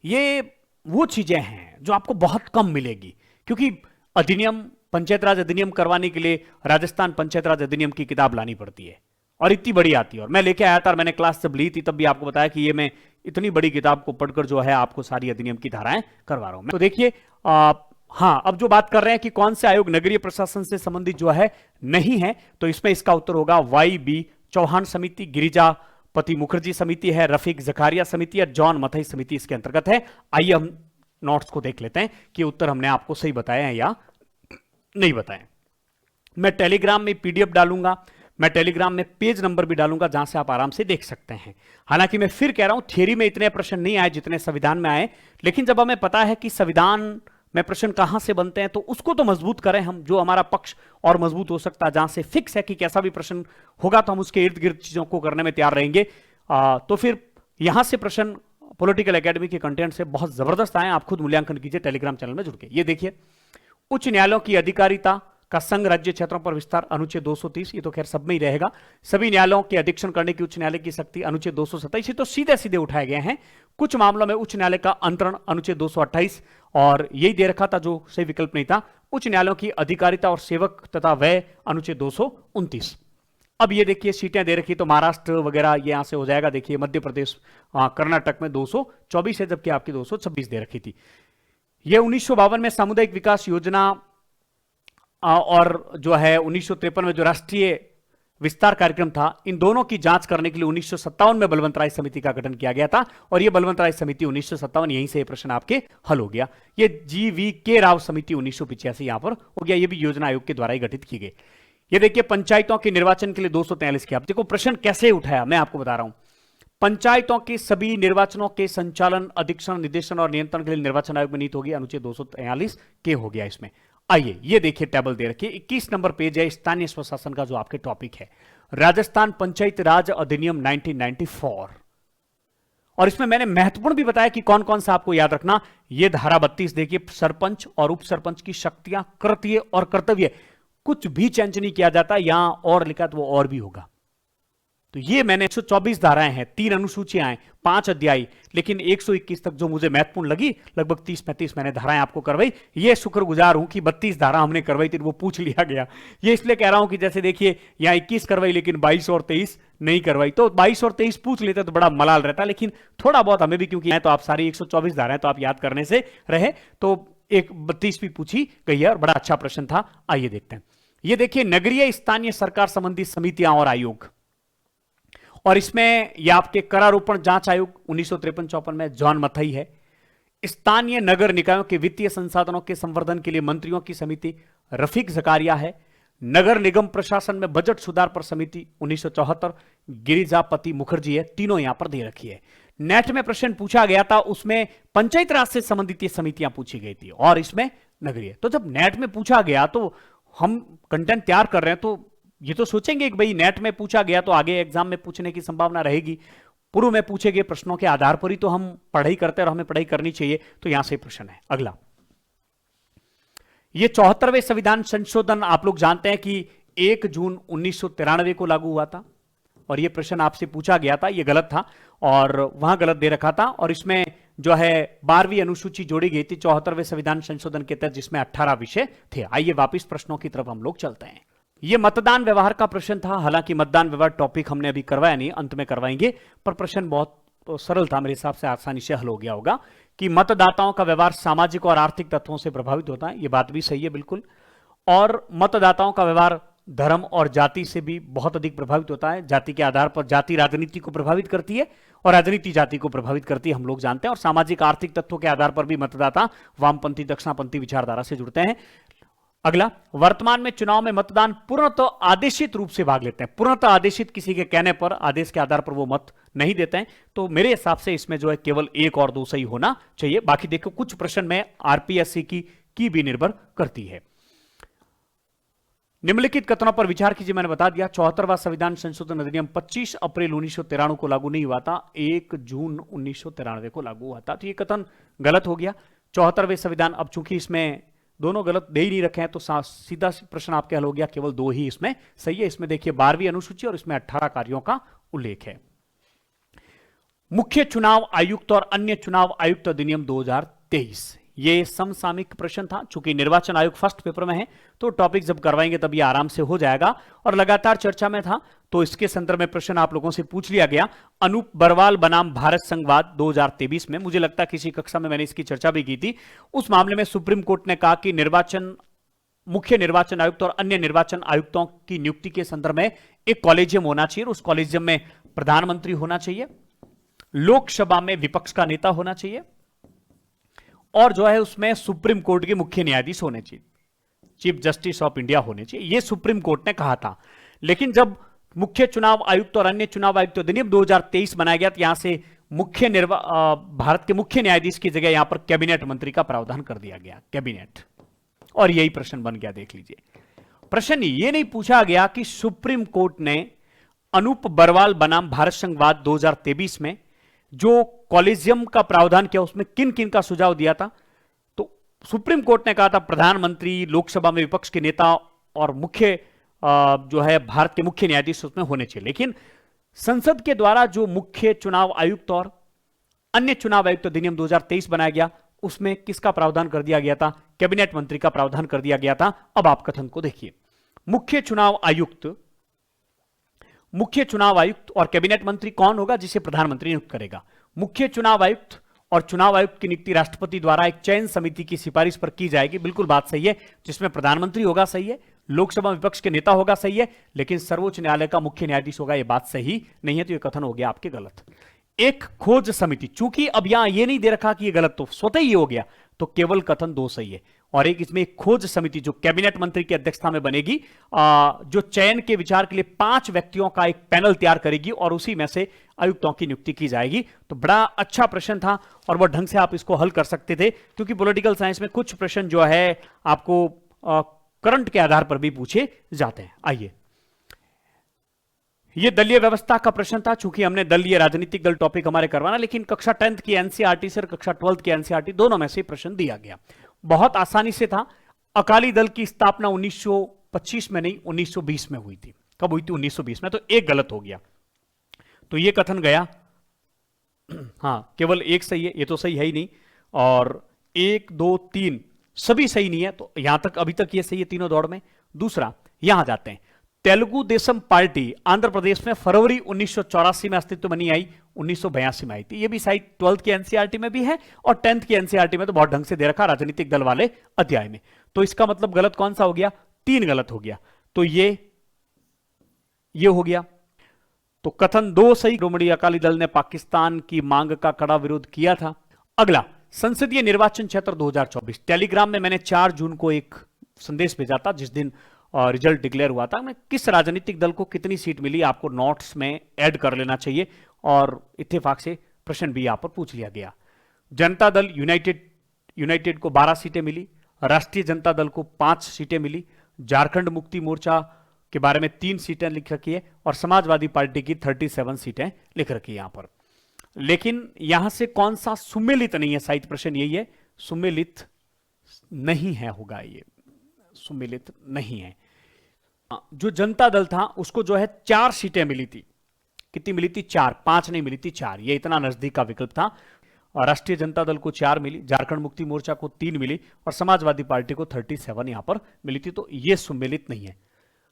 ये वो चीजें हैं जो आपको बहुत कम मिलेगी, क्योंकि अधिनियम, पंचायत राज अधिनियम करवाने के लिए राजस्थान पंचायत राज अधिनियम की किताब लानी पड़ती है और इतनी बड़ी आती है। और मैं लेके आया था और मैंने क्लास जब ली थी तब भी आपको बताया कि ये मैं इतनी बड़ी किताब को पढ़कर जो है आपको सारी अधिनियम की धाराएं करवा रहा हूं। तो देखिए, हाँ, अब जो बात कर रहे हैं कि कौन से आयोग नगरीय प्रशासन से संबंधित जो है नहीं है, तो इसमें इसका उत्तर होगा वाई बी चौहान समिति, गिरिजापति मुखर्जी समिति है, रफीक जकारिया समिति है, जॉन मथई समिति इसके अंतर्गत है। आइए हम नोट्स को देख लेते हैं कि उत्तर हमने आपको सही बताया है या नहीं बताया। मैं टेलीग्राम में पीडीएफ डालूंगा, मैं टेलीग्राम में पेज नंबर भी डालूंगा जहां से आप आराम से देख सकते हैं। हालांकि मैं फिर कह रहा हूं, थियरी में इतने प्रश्न नहीं आए जितने संविधान में आए, लेकिन जब हमें पता है कि संविधान में प्रश्न कहां से बनते हैं तो उसको तो मजबूत करें हम, जो हमारा पक्ष और मजबूत हो सकता है, जहां से फिक्स है कि कैसा भी प्रश्न होगा तो हम उसके इर्द गिर्द चीजों को करने में तैयार रहेंगे। तो फिर यहां से प्रश्न पॉलिटिकल एकेडमी के कंटेंट से बहुत जबरदस्त आए, आप खुद मूल्यांकन कीजिए टेलीग्राम चैनल में जुड़ के। ये देखिए, उच्च न्यायालयों की अधिकारिता का संघ राज्य क्षेत्रों पर विस्तार, अनुच्छेद 230, ये तो खैर सब में ही रहेगा। सभी न्यायालयों के अधीक्षण करने की उच्च न्यायालय की शक्ति, अनुच्छेद 227, तो सीधे सीधे उठाए गए हैं। कुछ मामलों में उच्च न्यायालय का अंतरण, अनुच्छेद 228, और यही दे रखा था जो सही विकल्प नहीं था। उच्च न्यायालयों की अधिकारिता और सेवक तथा व्यय, अनुच्छेद 229। अब ये देखिए सीटें दे रखी, तो महाराष्ट्र वगैरह ये यहां से हो जाएगा। देखिए मध्य प्रदेश, कर्नाटक में 224 है, जबकि आपकी 226 दे रखी थी। यह 1952 में सामुदायिक विकास योजना और जो है 1953 में जो राष्ट्रीय विस्तार कार्यक्रम था, इन दोनों की जांच करने के लिए 1957 में बलवंत राय समिति का गठन किया गया था। और यह बलवंत राय समिति 1957, यहीं से यह प्रश्न आपके हल हो गया। यह GV राव समिति 1985 यहां पर हो गया, यह भी योजना आयोग के द्वारा ही गठित की गई। ये देखिए, पंचायतों के निर्वाचन के लिए 243 की। अब देखो प्रश्न कैसे उठाया, मैं आपको बता रहा हूं। पंचायतों के सभी निर्वाचनों के संचालन, अधीक्षण, निर्देशन और नियंत्रण के लिए निर्वाचन आयोग में नीति होगी, अनुच्छेद 243 के हो गया इसमें। आइए ये देखिए, टेबल दे रखिए, 21 नंबर पेज है, स्थानीय स्वशासन का जो आपके टॉपिक है, राजस्थान पंचायत राज अधिनियम 1994। और इसमें मैंने महत्वपूर्ण भी बताया कि कौन कौन सा आपको याद रखना। यह धारा 32 देखिए, सरपंच और उप सरपंच की शक्तियां, कृत्य और कर्तव्य, कुछ भी चेंज नहीं किया जाता। यहां और लिखा तो वो और भी होगा। तो ये मैंने 124 धाराएं हैं, 3 अनुसूचियां हैं, 5 अध्याय, लेकिन 121 तक जो मुझे महत्वपूर्ण लगी, लगभग 30-35 मैंने धाराएं आपको करवाई। ये शुक्रगुजार हूं कि 32 धारा हमने करवाई थी, वो पूछ लिया गया। ये इसलिए कह रहा हूं कि जैसे देखिए यहां 21 करवाई लेकिन 22 और 23 नहीं करवाई, तो 22 और 23 पूछ लेते तो बड़ा मलाल रहता, लेकिन थोड़ा बहुत हमें भी, क्योंकि तो आप सारी 124 धाराएं तो आप याद करने से रहे, तो एक 32 भी पूछी गई है और बड़ा अच्छा प्रश्न था। आइए देखते हैं। ये देखिए, नगरीय स्थानीय सरकार संबंधी समितियां और आयोग, और इसमें ये आपके करारोपण जांच आयोग 1953-54 में जॉन मथई है। स्थानीय नगर निकायों के वित्तीय संसाधनों के संवर्धन के लिए मंत्रियों की समिति रफीक जकारिया है। नगर निगम प्रशासन में बजट सुधार पर समिति 1974 गिरिजापति मुखर्जी है। तीनों यहां पर दे रखी है। नेट में प्रश्न पूछा गया था, उसमें पंचायत राज से संबंधित ये समितियां पूछी गई थी और इसमें नगरीय। तो जब नेट में पूछा गया तो हम कंटेंट तैयार कर रहे हैं, तो ये तो सोचेंगे कि भाई नेट में पूछा गया तो आगे एग्जाम में पूछने की संभावना रहेगी। पूर्व में पूछे गए प्रश्नों के आधार पर ही तो हम पढ़ाई करते हैं और हमें पढ़ाई करनी चाहिए। तो यहां से प्रश्न है अगला। ये 74वें संविधान संशोधन आप लोग जानते हैं कि 1 जून 1993 को लागू हुआ था, और यह प्रश्न आपसे पूछा गया था, यह गलत था और वहां गलत दे रखा था, और इसमें जो है 12वीं अनुसूची जोड़ी गई थी 74वें संविधान संशोधन के तहत, जिसमें 18 विषय थे। आइए वापिस प्रश्नों की तरफ हम लोग चलते हैं। यह मतदान व्यवहार का प्रश्न था। हालांकि मतदान व्यवहार टॉपिक हमने अभी करवाया नहीं, अंत में करवाएंगे, पर प्रश्न बहुत सरल था, मेरे हिसाब से आसानी से हल हो गया होगा कि मतदाताओं का व्यवहार सामाजिक और आर्थिक तत्वों से प्रभावित होता है। यह बात भी सही है बिल्कुल, और मतदाताओं का व्यवहार धर्म और जाति से भी बहुत अधिक प्रभावित होता है। जाति के आधार पर जाति राजनीति को प्रभावित करती है और राजनीति जाति को प्रभावित करती है, हम लोग जानते हैं। और सामाजिक आर्थिक तत्वों के आधार पर भी मतदाता वामपंथी दक्षिणापंथी विचारधारा से जुड़ते हैं। अगला, वर्तमान में चुनाव में मतदान पूर्णतः आदेशित रूप से भाग लेते हैं। पूर्णतः आदेशित, किसी के कहने पर, आदेश के आधार पर वो मत नहीं देते हैं। तो मेरे हिसाब से इसमें जो है केवल 1 और 2 सही होना चाहिए। बाकी देखो कुछ प्रश्न में आरपीएससी की भी निर्भर करती है। निम्नलिखित कथनों पर विचार कीजिए। मैंने बता दिया 74वां संविधान संशोधन अधिनियम 25 अप्रैल 1993 को लागू नहीं हुआ था, 1 जून 1993 को लागू हुआ था। तो ये कथन गलत हो गया। 74वें संविधान, अब चूंकि इसमें दोनों गलत दे ही नहीं रखे हैं तो सीधा प्रश्न आपके हल हो गया, केवल 2 ही इसमें सही है। इसमें देखिए 12वीं अनुसूची और इसमें 18 कार्यों का उल्लेख है। मुख्य चुनाव आयुक्त और अन्य चुनाव आयुक्त अधिनियम 2023, ये समसामयिक प्रश्न था। चूंकि निर्वाचन आयोग फर्स्ट पेपर में है तो टॉपिक जब करवाएंगे तब ये आराम से हो जाएगा, और लगातार चर्चा में था तो इसके संदर्भ में प्रश्न आप लोगों से पूछ लिया गया। अनूप बरवाल बनाम भारत संघवाद 2023 में, मुझे लगता है किसी कक्षा में मैंने इसकी चर्चा भी की थी। उस मामले में सुप्रीम कोर्ट ने कहा कि मुख्य निर्वाचन आयुक्त और अन्य निर्वाचन आयुक्तों की नियुक्ति के संदर्भ में एक कॉलेजियम होना चाहिए। उस कॉलेजियम में प्रधानमंत्री होना चाहिए, लोकसभा में विपक्ष का नेता होना चाहिए, और जो है उसमें सुप्रीम कोर्ट के मुख्य न्यायाधीश होने चाहिए, चीफ जस्टिस ऑफ इंडिया होने चाहिए। यह सुप्रीम कोर्ट ने कहा था। लेकिन जब मुख्य चुनाव आयुक्त और अन्य चुनाव आयुक्त अधिनियम 2023 बनाया गया तो यहां से भारत के मुख्य न्यायाधीश की जगह यहां पर कैबिनेट मंत्री का प्रावधान कर दिया गया, कैबिनेट, और यही प्रश्न बन गया। देख लीजिए, प्रश्न ये नहीं पूछा गया कि सुप्रीम कोर्ट ने अनूप बरवाल बनाम भारत संघवाद 2023 में जो कॉलेजियम का प्रावधान किया उसमें किन किन का सुझाव दिया था। तो सुप्रीम कोर्ट ने कहा था प्रधानमंत्री, लोकसभा में विपक्ष के नेता और मुख्य जो है भारत के मुख्य न्यायाधीश उसमें होने चाहिए। लेकिन संसद के द्वारा जो मुख्य चुनाव आयुक्त और अन्य चुनाव आयुक्त अधिनियम 2023 बनाया गया उसमें किसका प्रावधान कर दिया गया था? कैबिनेट मंत्री का प्रावधान कर दिया गया था। अब आप कथन को देखिए, मुख्य चुनाव आयुक्त और कैबिनेट मंत्री कौन होगा? जिसे प्रधानमंत्री नियुक्त करेगा। मुख्य चुनाव आयुक्त और चुनाव आयुक्त की नियुक्ति राष्ट्रपति द्वारा एक चयन समिति की सिफारिश पर की जाएगी। बिल्कुल बात सही है, जिसमें प्रधानमंत्री होगा, सही है, लोकसभा विपक्ष के नेता होगा, सही है, लेकिन सर्वोच्च न्यायालय का मुख्य न्यायाधीश होगा, यह बात सही नहीं है। तो यह कथन हो गया आपके गलत। एक खोज समिति, चूंकि अब यहां यह नहीं दे रखा कि यह गलत, तो स्वतः ही हो गया, तो केवल कथन 2 सही है। और एक इसमें एक खोज समिति जो कैबिनेट मंत्री की अध्यक्षता में बनेगी, जो चयन के विचार के लिए 5 व्यक्तियों का एक पैनल तैयार करेगी और उसी में से आयुक्तों की नियुक्ति की जाएगी। तो बड़ा अच्छा प्रश्न था और वह ढंग से आप इसको हल कर सकते थे, क्योंकि पॉलिटिकल साइंस में कुछ प्रश्न जो है आपको करंट के आधार पर भी पूछे जाते हैं। आइए, यह दलीय व्यवस्था का प्रश्न था। चूंकि हमने दलीय राजनीतिक दल टॉपिक हमारे करवाना, लेकिन कक्षा 10th की एनसीईआरटी से और कक्षा 12th की एनसीईआरटी दोनों में से प्रश्न दिया गया, बहुत आसानी से था। अकाली दल की स्थापना 1925 में नहीं 1920 में हुई थी। कब हुई थी? 1920 में। तो एक गलत हो गया। तो ये कथन गया। हाँ, केवल एक सही है, ये तो सही है ही नहीं, और 1 2 3 सभी सही नहीं है, तो यहां तक अभी तक ये सही है तीनों दौड़ में। दूसरा, यहां जाते हैं, तेलुगु देशम पार्टी आंध्र प्रदेश में फरवरी 1984 में अस्तित्व में नहीं आई, 1982 में आई थी। ये भी शायद 12th की एनसीईआरटी में भी है और 10th की एनसीईआरटी में तो बहुत ढंग से दे रखा राजनीतिक दल वाले अध्याय में। तो इसका मतलब गलत कौन सा हो गया? 3 गलत हो गया। तो ये हो गया। तो कथन 2 सही, शिरोमणि अकाली दल ने पाकिस्तान की मांग का कड़ा विरोध किया था। अगला, संसदीय निर्वाचन क्षेत्र 2024। टेलीग्राम में मैंने 4 जून को एक संदेश भेजा था जिस दिन रिजल्ट डिक्लेयर हुआ था। मैं किस राजनीतिक दल को कितनी सीट मिली आपको नोट्स में ऐड कर लेना चाहिए, और इत्तेफाक से प्रश्न भी यहां पर पूछ लिया गया। जनता दल यूनाइटेड को 12 सीटें मिली, राष्ट्रीय जनता दल को 5 सीटें मिली, झारखंड मुक्ति मोर्चा के बारे में 3 सीटें लिख रखी है, और समाजवादी पार्टी की 37 सीटें लिख रखी है यहां पर। लेकिन यहां से कौन सा सुमेलित नहीं है? साहित्य प्रश्न यही है, सुमेलित नहीं है, होगा ये सुमेलित नहीं है। जो जनता दल था उसको जो है 4 सीटें मिली थी। कितनी मिली थी? 4, 5 नहीं मिली थी, 4। ये इतना नजदीक का विकल्प था। और राष्ट्रीय जनता दल को 4 मिली, झारखंड मुक्ति मोर्चा को 3 मिली, और समाजवादी पार्टी को 37 यहां पर मिली थी। तो ये सुमेलित नहीं है।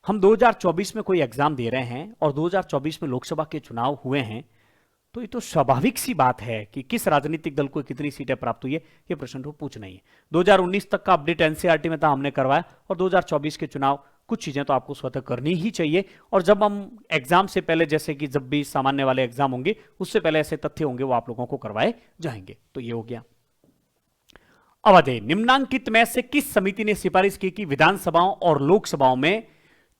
हम 2024 में कोई एग्जाम दे रहे हैं और 2024 में लोकसभा के चुनाव हुए हैं, तो ये तो स्वाभाविक सी बात है कि किस राजनीतिक दल को कितनी सीटें प्राप्त हुई है, ये प्रश्न तो पूछना ही है। 2019 तक का अपडेट एनसीईआरटी में था, हमने करवाया, और 2024 के चुनाव कुछ चीजें तो आपको स्वतः करनी ही चाहिए। और जब हम एग्जाम से पहले, जैसे कि जब भी सामान्य वाले एग्जाम होंगे उससे पहले ऐसे तथ्य होंगे वो आप लोगों को करवाए जाएंगे। तो ये हो गया। अवधि, निम्नांकित में से किस समिति ने सिफारिश की कि विधानसभाओं और लोकसभाओं में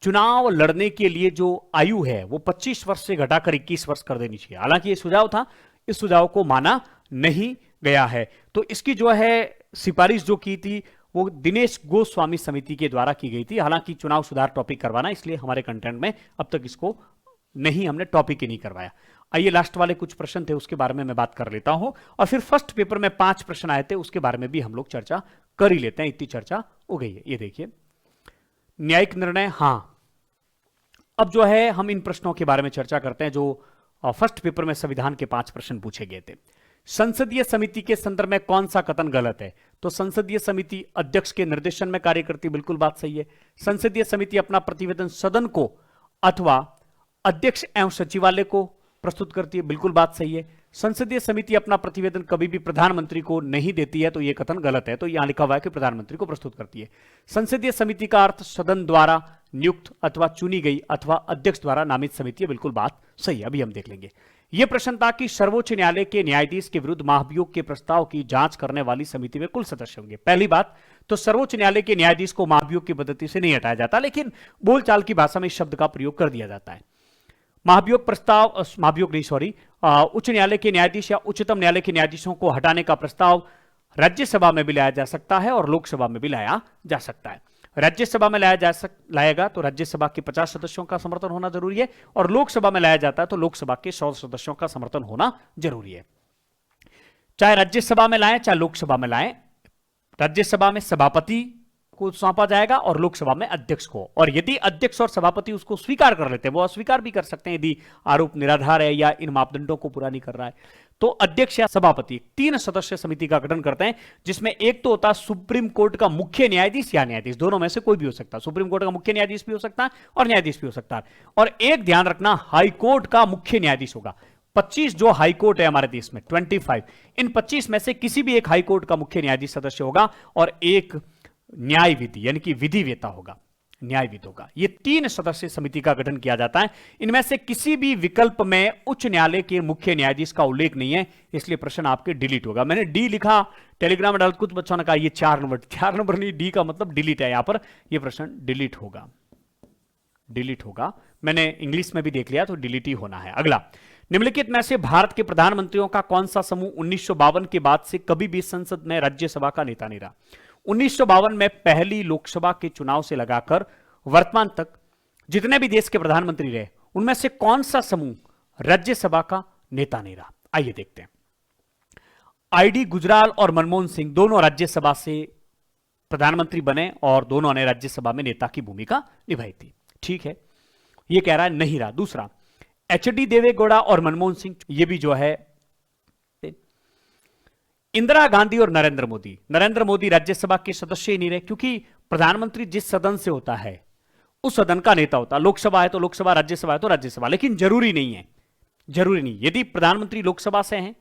चुनाव लड़ने के लिए जो आयु है वो 25 वर्ष से घटाकर 21 वर्ष कर देनी चाहिए? हालांकि ये सुझाव था, इस सुझाव को माना नहीं गया है। तो इसकी जो है सिफारिश जो की थी वो दिनेश गोस्वामी समिति के द्वारा की गई थी। हालांकि चुनाव सुधार टॉपिक करवाना, इसलिए हमारे कंटेंट में अब तक इसको नहीं, हमने टॉपिक ही नहीं करवाया। आइए लास्ट वाले कुछ प्रश्न थे उसके बारे में मैं बात कर लेता हूं, और फिर फर्स्ट पेपर में 5 प्रश्न आए थे उसके बारे में भी हम लोग चर्चा कर ही लेते हैं। इतनी चर्चा हो गई है। ये देखिए, न्यायिक निर्णय, हां। अब जो है हम इन प्रश्नों के बारे में चर्चा करते हैं जो फर्स्ट पेपर में संविधान के 5 प्रश्न पूछे गए थे। संसदीय समिति के संदर्भ में कौन सा कथन गलत है? तो संसदीय समिति अध्यक्ष के निर्देशन में कार्य करती, बिल्कुल बात सही है। संसदीय समिति अपना प्रतिवेदन सदन को अथवा अध्यक्ष एवं सचिवालय को प्रस्तुत करती है, बिल्कुल बात सही है। संसदीय समिति अपना प्रतिवेदन कभी भी प्रधानमंत्री को नहीं देती है, तो यह कथन गलत है। तो यहां लिखा हुआ है कि प्रधानमंत्री को प्रस्तुत करती है। संसदीय समिति का अर्थ सदन द्वारा नियुक्त अथवा चुनी गई अथवा अध्यक्ष द्वारा नामित समिति है, बिल्कुल बात सही है। अभी हम देख लेंगे। यह प्रश्न था कि सर्वोच्च न्यायालय के न्यायाधीश के विरुद्ध महाभियोग के प्रस्ताव की जांच करने वाली समिति में कुल सदस्य होंगे। पहली बात तो सर्वोच्च न्यायालय के न्यायाधीश को महाभियोग की पद्धति से नहीं हटाया जाता, लेकिन बोलचाल की भाषा में इस शब्द का प्रयोग कर दिया जाता है। महाभियोग प्रस्ताव, महाभियोग नहीं सॉरी, उच्च न्यायालय के न्यायाधीश या उच्चतम न्यायालय के न्यायाधीशों को हटाने का प्रस्ताव राज्यसभा में भी लाया जा सकता है और लोकसभा में भी लाया जा सकता है। राज्यसभा में लाएगा तो राज्यसभा के 50 सदस्यों का समर्थन होना जरूरी है, और लोकसभा में लाया जाता है तो लोकसभा के 100 सदस्यों का समर्थन होना जरूरी है। चाहे राज्यसभा में लाएं चाहे लोकसभा में लाएं, राज्यसभा में सभापति को सौंपा जाएगा और लोकसभा में अध्यक्ष को। और यदि अध्यक्ष और सभापति उसको स्वीकार कर लेते हैं, वो अस्वीकार भी कर सकते हैं यदि आरोप निराधार है या इन मापदंडों को पूरा नहीं कर रहा है, तो अध्यक्ष या सभापति 3 सदस्य समिति का गठन करते हैं, जिसमें एक तो होता है सुप्रीम कोर्ट का मुख्य न्यायाधीश या न्यायाधीश, दोनों में से कोई भी हो सकता है। सुप्रीम कोर्ट का मुख्य न्यायाधीश भी हो सकता है और न्यायाधीश भी हो सकता है। और एक ध्यान रखना, हाई कोर्ट का मुख्य न्यायाधीश होगा। 25 जो हाई कोर्ट है हमारे देश में, 25, इन 25 में से किसी भी एक हाई कोर्ट का मुख्य न्यायाधीश सदस्य होगा और एक न्याय विधि यानी कि विधिवेता होगा, न्यायविद होगा। ये 3 सदस्य समिति का गठन किया जाता है। इनमें से किसी भी विकल्प में उच्च न्यायालय के मुख्य न्यायाधीश का उल्लेख नहीं है, इसलिए प्रश्न आपके डिलीट होगा। मैंने डी लिखा, टेलीग्राम में डाल, कुछ बच्चों ने कहा ये 4 नंबर नहीं, डी का मतलब डिलीट है, यहां पर यह प्रश्न डिलीट होगा, डिलीट होगा। मैंने इंग्लिश में भी देख लिया तो डिलीट ही होना है। अगला, निम्नलिखित में से भारत के प्रधानमंत्रियों का कौन सा समूह 1952 के बाद से कभी भी संसद में राज्यसभा का नेता नहीं रहा? 1952 में पहली लोकसभा के चुनाव से लगाकर वर्तमान तक जितने भी देश के प्रधानमंत्री रहे, उनमें से कौन सा समूह राज्यसभा का नेता नहीं रहा? आइए देखते हैं। आईडी गुजराल और मनमोहन सिंह दोनों राज्यसभा से प्रधानमंत्री बने और दोनों ने राज्यसभा में नेता की भूमिका निभाई थी। ठीक है, यह कह रहा है नहीं रहा। दूसरा, एचडी देवेगौड़ा और मनमोहन सिंह, ये भी जो है इंदिरा गांधी और नरेंद्र मोदी राज्यसभा के सदस्य ही नहीं रहे, क्योंकि प्रधानमंत्री जिस सदन से होता है उस सदन का नेता होता है। लोकसभा है तो लोकसभा, राज्यसभा है तो राज्यसभा, लेकिन जरूरी नहीं है, जरूरी नहीं। यदि प्रधानमंत्री लोकसभा से हैं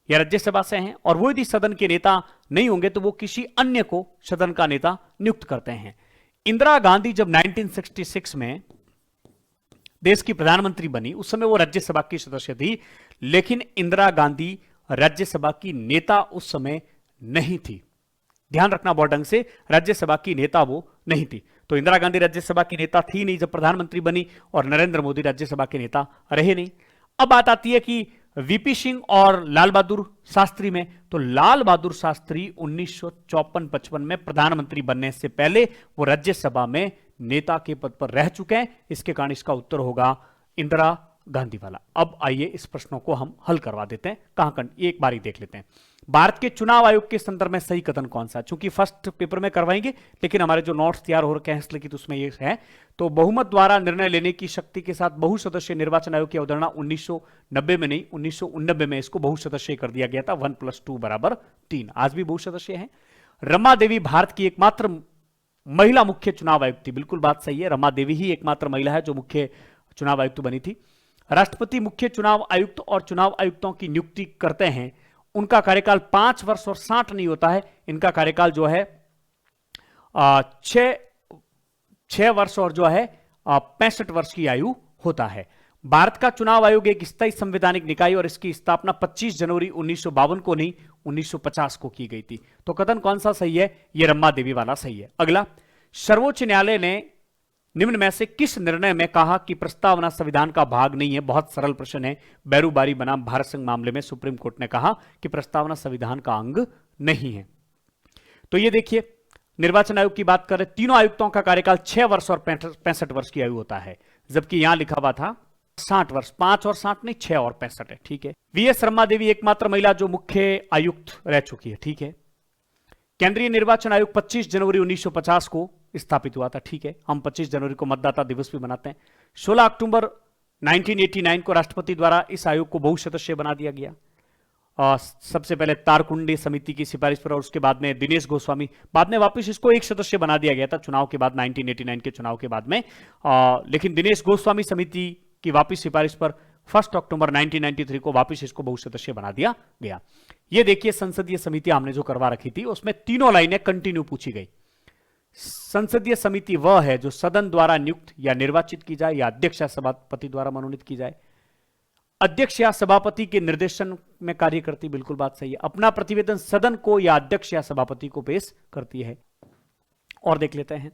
या राज्यसभा से हैं और वो यदि सदन के नेता नहीं होंगे तो वो किसी अन्य को सदन का नेता नियुक्त करते हैं। इंदिरा गांधी जब 1966 में देश की प्रधानमंत्री बनी, उस समय वो राज्यसभा की सदस्य थी, लेकिन इंदिरा गांधी राज्यसभा की नेता उस समय नहीं थी। ध्यान रखना बहुत ढंग से, राज्यसभा की नेता वो नहीं थी। तो इंदिरा गांधी राज्यसभा की नेता थी नहीं जब प्रधानमंत्री बनी, और नरेंद्र मोदी राज्यसभा के नेता रहे नहीं। अब बात आती है कि वीपी सिंह और लाल बहादुर शास्त्री में, तो लाल बहादुर शास्त्री 1954-55 में प्रधानमंत्री बनने से पहले वो राज्यसभा में नेता के पद पर रह चुके हैं। इसके कारण इसका उत्तर होगा इंदिरा गांधी वाला। अब आइए इस प्रश्नों को हम हल करवा देते हैं। कहां ये एक बार ही देख लेते हैं। भारत के चुनाव आयोग के संदर्भ में सही कथन कौन सा? चूंकि फर्स्ट पेपर में करवाएंगे, लेकिन हमारे जो नोट्स तैयार हो रखे हैं इसलिए तो उसमें ये है। तो बहुमत द्वारा निर्णय लेने की शक्ति के साथ बहुसदस्यीय निर्वाचन आयोग की अवधारणा 1990 में नहीं 1989 में इसको बहुसदस्यीय कर दिया गया था। 1+2 = 3। आज भी बहुसदस्यीय है। रमा देवी भारत की एकमात्र महिला मुख्य चुनाव आयुक्त थी। बिल्कुल बात सही है, रमा देवी ही एकमात्र महिला है जो मुख्य चुनाव आयुक्त बनी थी। राष्ट्रपति मुख्य चुनाव आयुक्त और चुनाव आयुक्तों की नियुक्ति करते हैं। उनका कार्यकाल 5 वर्ष और 60 नहीं होता है, इनका कार्यकाल जो है 6 वर्ष और जो है 65 वर्ष की आयु होता है। भारत का चुनाव आयोग एक स्थायी संवैधानिक निकाय और इसकी स्थापना 25 जनवरी 1952 को नहीं 1950 को की गई थी। तो कथन कौन सा सही है? यह रमा देवी वाला सही है। अगला, सर्वोच्च न्यायालय ने निम्न में से किस निर्णय में कहा कि प्रस्तावना संविधान का भाग नहीं है? बहुत सरल प्रश्न है। बैरूबारी बनाम भारत संघ मामले में सुप्रीम कोर्ट ने कहा कि प्रस्तावना संविधान का अंग नहीं है। तो ये देखिए, निर्वाचन आयोग की बात करें, तीनों आयुक्तों का कार्यकाल 6 वर्ष और 65 वर्ष की आयु होता है, जबकि यहां लिखा हुआ था 60 वर्ष। 5 और 60 नहीं, 6 और 65 है। ठीक है। वीएस रमा देवी एकमात्र महिला जो मुख्य आयुक्त रह चुकी है। ठीक है। केंद्रीय निर्वाचन आयोग 25 जनवरी 1950 को स्थापित हुआ था। ठीक है। हम 25 जनवरी को मतदाता दिवस भी मनाते हैं। 16 अक्टूबर 1989 को राष्ट्रपति द्वारा इस आयोग को बहुसदस्यीय बना दिया गया। सबसे पहले तारकुंडे समिति की सिफारिश पर और उसके बाद में दिनेश गोस्वामी, बाद में वापस इसको एक सदस्य बना दिया गया था चुनाव के बाद, 1989 के चुनाव के बाद में। लेकिन दिनेश गोस्वामी समिति की वापस सिफारिश पर 1 अक्टूबर 1993 को वापस इसको बहुसदस्यीय बना दिया गया। ये देखिए, संसदीय समिति हमने जो करवा रखी थी उसमें तीनों लाइनें कंटिन्यू पूछी गई। संसदीय समिति वह है जो सदन द्वारा नियुक्त या निर्वाचित की जाए या अध्यक्ष या सभापति द्वारा मनोनीत की जाए। अध्यक्ष या सभापति के निर्देशन में कार्य करती, बिल्कुल बात सही है। अपना प्रतिवेदन सदन को या अध्यक्ष या सभापति को पेश करती है। और देख लेते हैं,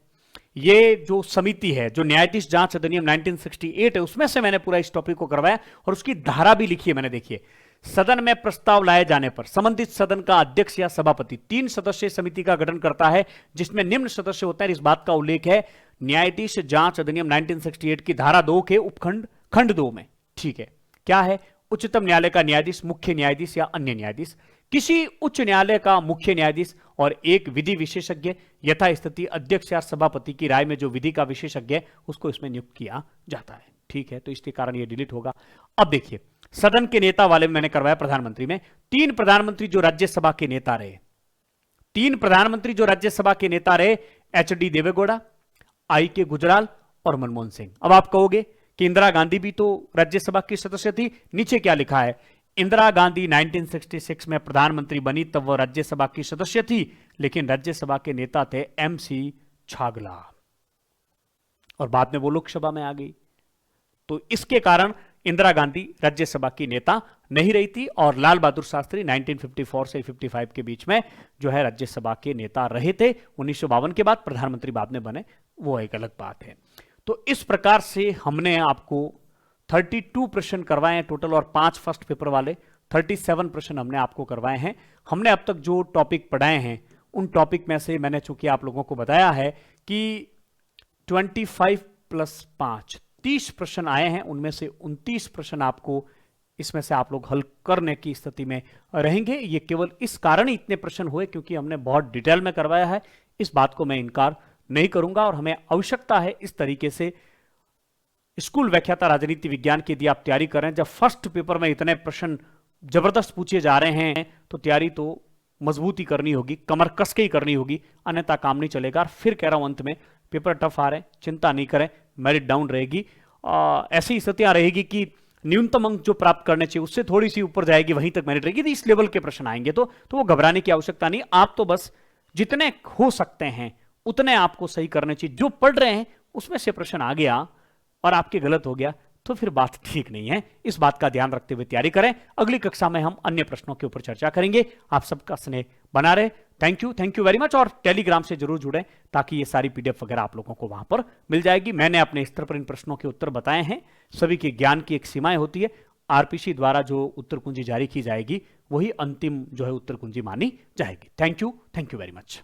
ये जो समिति है, जो न्यायाधीश जांच अधिनियम 1968 है, उसमें से मैंने पूरा इस टॉपिक को करवाया और उसकी धारा भी लिखी है मैंने। देखिए, सदन में प्रस्ताव लाए जाने पर संबंधित सदन का अध्यक्ष या सभापति 3 सदस्यीय समिति का गठन करता है, जिसमें निम्न सदस्य होते हैं। इस बात का उल्लेख है न्यायाधीश जांच अधिनियम 1968 की धारा 2 के उपखंड खंड 2 में। ठीक है। क्या है? उच्चतम न्यायालय का न्यायाधीश, मुख्य न्यायाधीश या अन्य न्यायाधीश, किसी उच्च न्यायालय का मुख्य न्यायाधीश और एक विधि विशेषज्ञ, यथास्थिति अध्यक्ष या सभापति की राय में जो विधि का विशेषज्ञ है उसको इसमें नियुक्त किया जाता है। ठीक है। तो इसके कारण ये डिलीट होगा। अब देखिए, सदन के नेता वाले में मैंने करवाया प्रधानमंत्री में 3 प्रधानमंत्री जो राज्यसभा के नेता रहे। 3 प्रधानमंत्री जो राज्यसभा के नेता रहे, एचडी देवेगौड़ा, आई.के. गुजराल और मनमोहन सिंह। अब आप कहोगे कि इंदिरा गांधी भी तो राज्यसभा की सदस्य थी। नीचे क्या लिखा है? इंदिरा गांधी 1966 में प्रधानमंत्री बनी, तब वह राज्यसभा की सदस्य थी, लेकिन राज्यसभा के नेता थे एमसी छागला और बाद में वो लोकसभा में आ गई। तो इसके कारण इंदिरा गांधी राज्यसभा की नेता नहीं रही थी और लाल बहादुर शास्त्री 1954 से 55 के बीच में जो है राज्यसभा के नेता रहे थे। 1952 के बाद प्रधानमंत्री बाद में बने, वो एक अलग बात है। तो इस प्रकार से हमने आपको 32 प्रश्न करवाए हैं टोटल और 5 फर्स्ट पेपर वाले 37 प्रश्न हमने आपको करवाए हैं। हमने अब तक जो टॉपिक पढ़ाए हैं उन टॉपिक में से मैंने चूंकि आप लोगों को बताया है कि 25 + 5 30 प्रश्न आए हैं, उनमें से 29 प्रश्न आपको इसमें से आप लोग हल करने की स्थिति में रहेंगे। ये केवल इस कारण ही इतने प्रश्न हुए क्योंकि हमने बहुत डिटेल में करवाया है। इस बात को मैं इनकार नहीं करूंगा और हमें आवश्यकता है इस तरीके से स्कूल व्याख्याता राजनीति विज्ञान की यदि आप तैयारी कर रहे हैं, जब फर्स्ट पेपर में इतने प्रश्न जबरदस्त पूछे जा रहे हैं तो तैयारी तो मजबूती करनी होगी, कमर कस के ही करनी होगी, अन्यथा काम नहीं चलेगा। और फिर कह रहा हूं अंत में, पेपर टफ आ रहे हैं, चिंता नहीं करें, मेरिट डाउन रहेगी। ऐसी स्थितियां रहेगी कि न्यूनतम अंक जो प्राप्त करने चाहिए उससे थोड़ी सी ऊपर जाएगी, वहीं तक मेरिट रहेगी। इस लेवल के प्रश्न आएंगे तो वो घबराने की आवश्यकता नहीं। आप तो बस जितने हो सकते हैं उतने आपको सही करने चाहिए। जो पढ़ रहे हैं उसमें से प्रश्न आ गया और आपके गलत हो गया तो फिर बात ठीक नहीं है। इस बात का ध्यान रखते हुए तैयारी करें। अगली कक्षा में हम अन्य प्रश्नों के ऊपर चर्चा करेंगे। आप सबका स्नेह बना रहे। Thank you very much. और टेलीग्राम से जरूर जुड़ें ताकि ये सारी पीडीएफ वगैरह आप लोगों को वहां पर मिल जाएगी। मैंने अपने स्तर पर इन प्रश्नों के उत्तर बताए हैं। सभी के ज्ञान की एक सीमाएं होती है। आरपीसी द्वारा जो उत्तर कुंजी जारी की जाएगी वही अंतिम जो है उत्तर कुंजी मानी जाएगी। Thank you very much.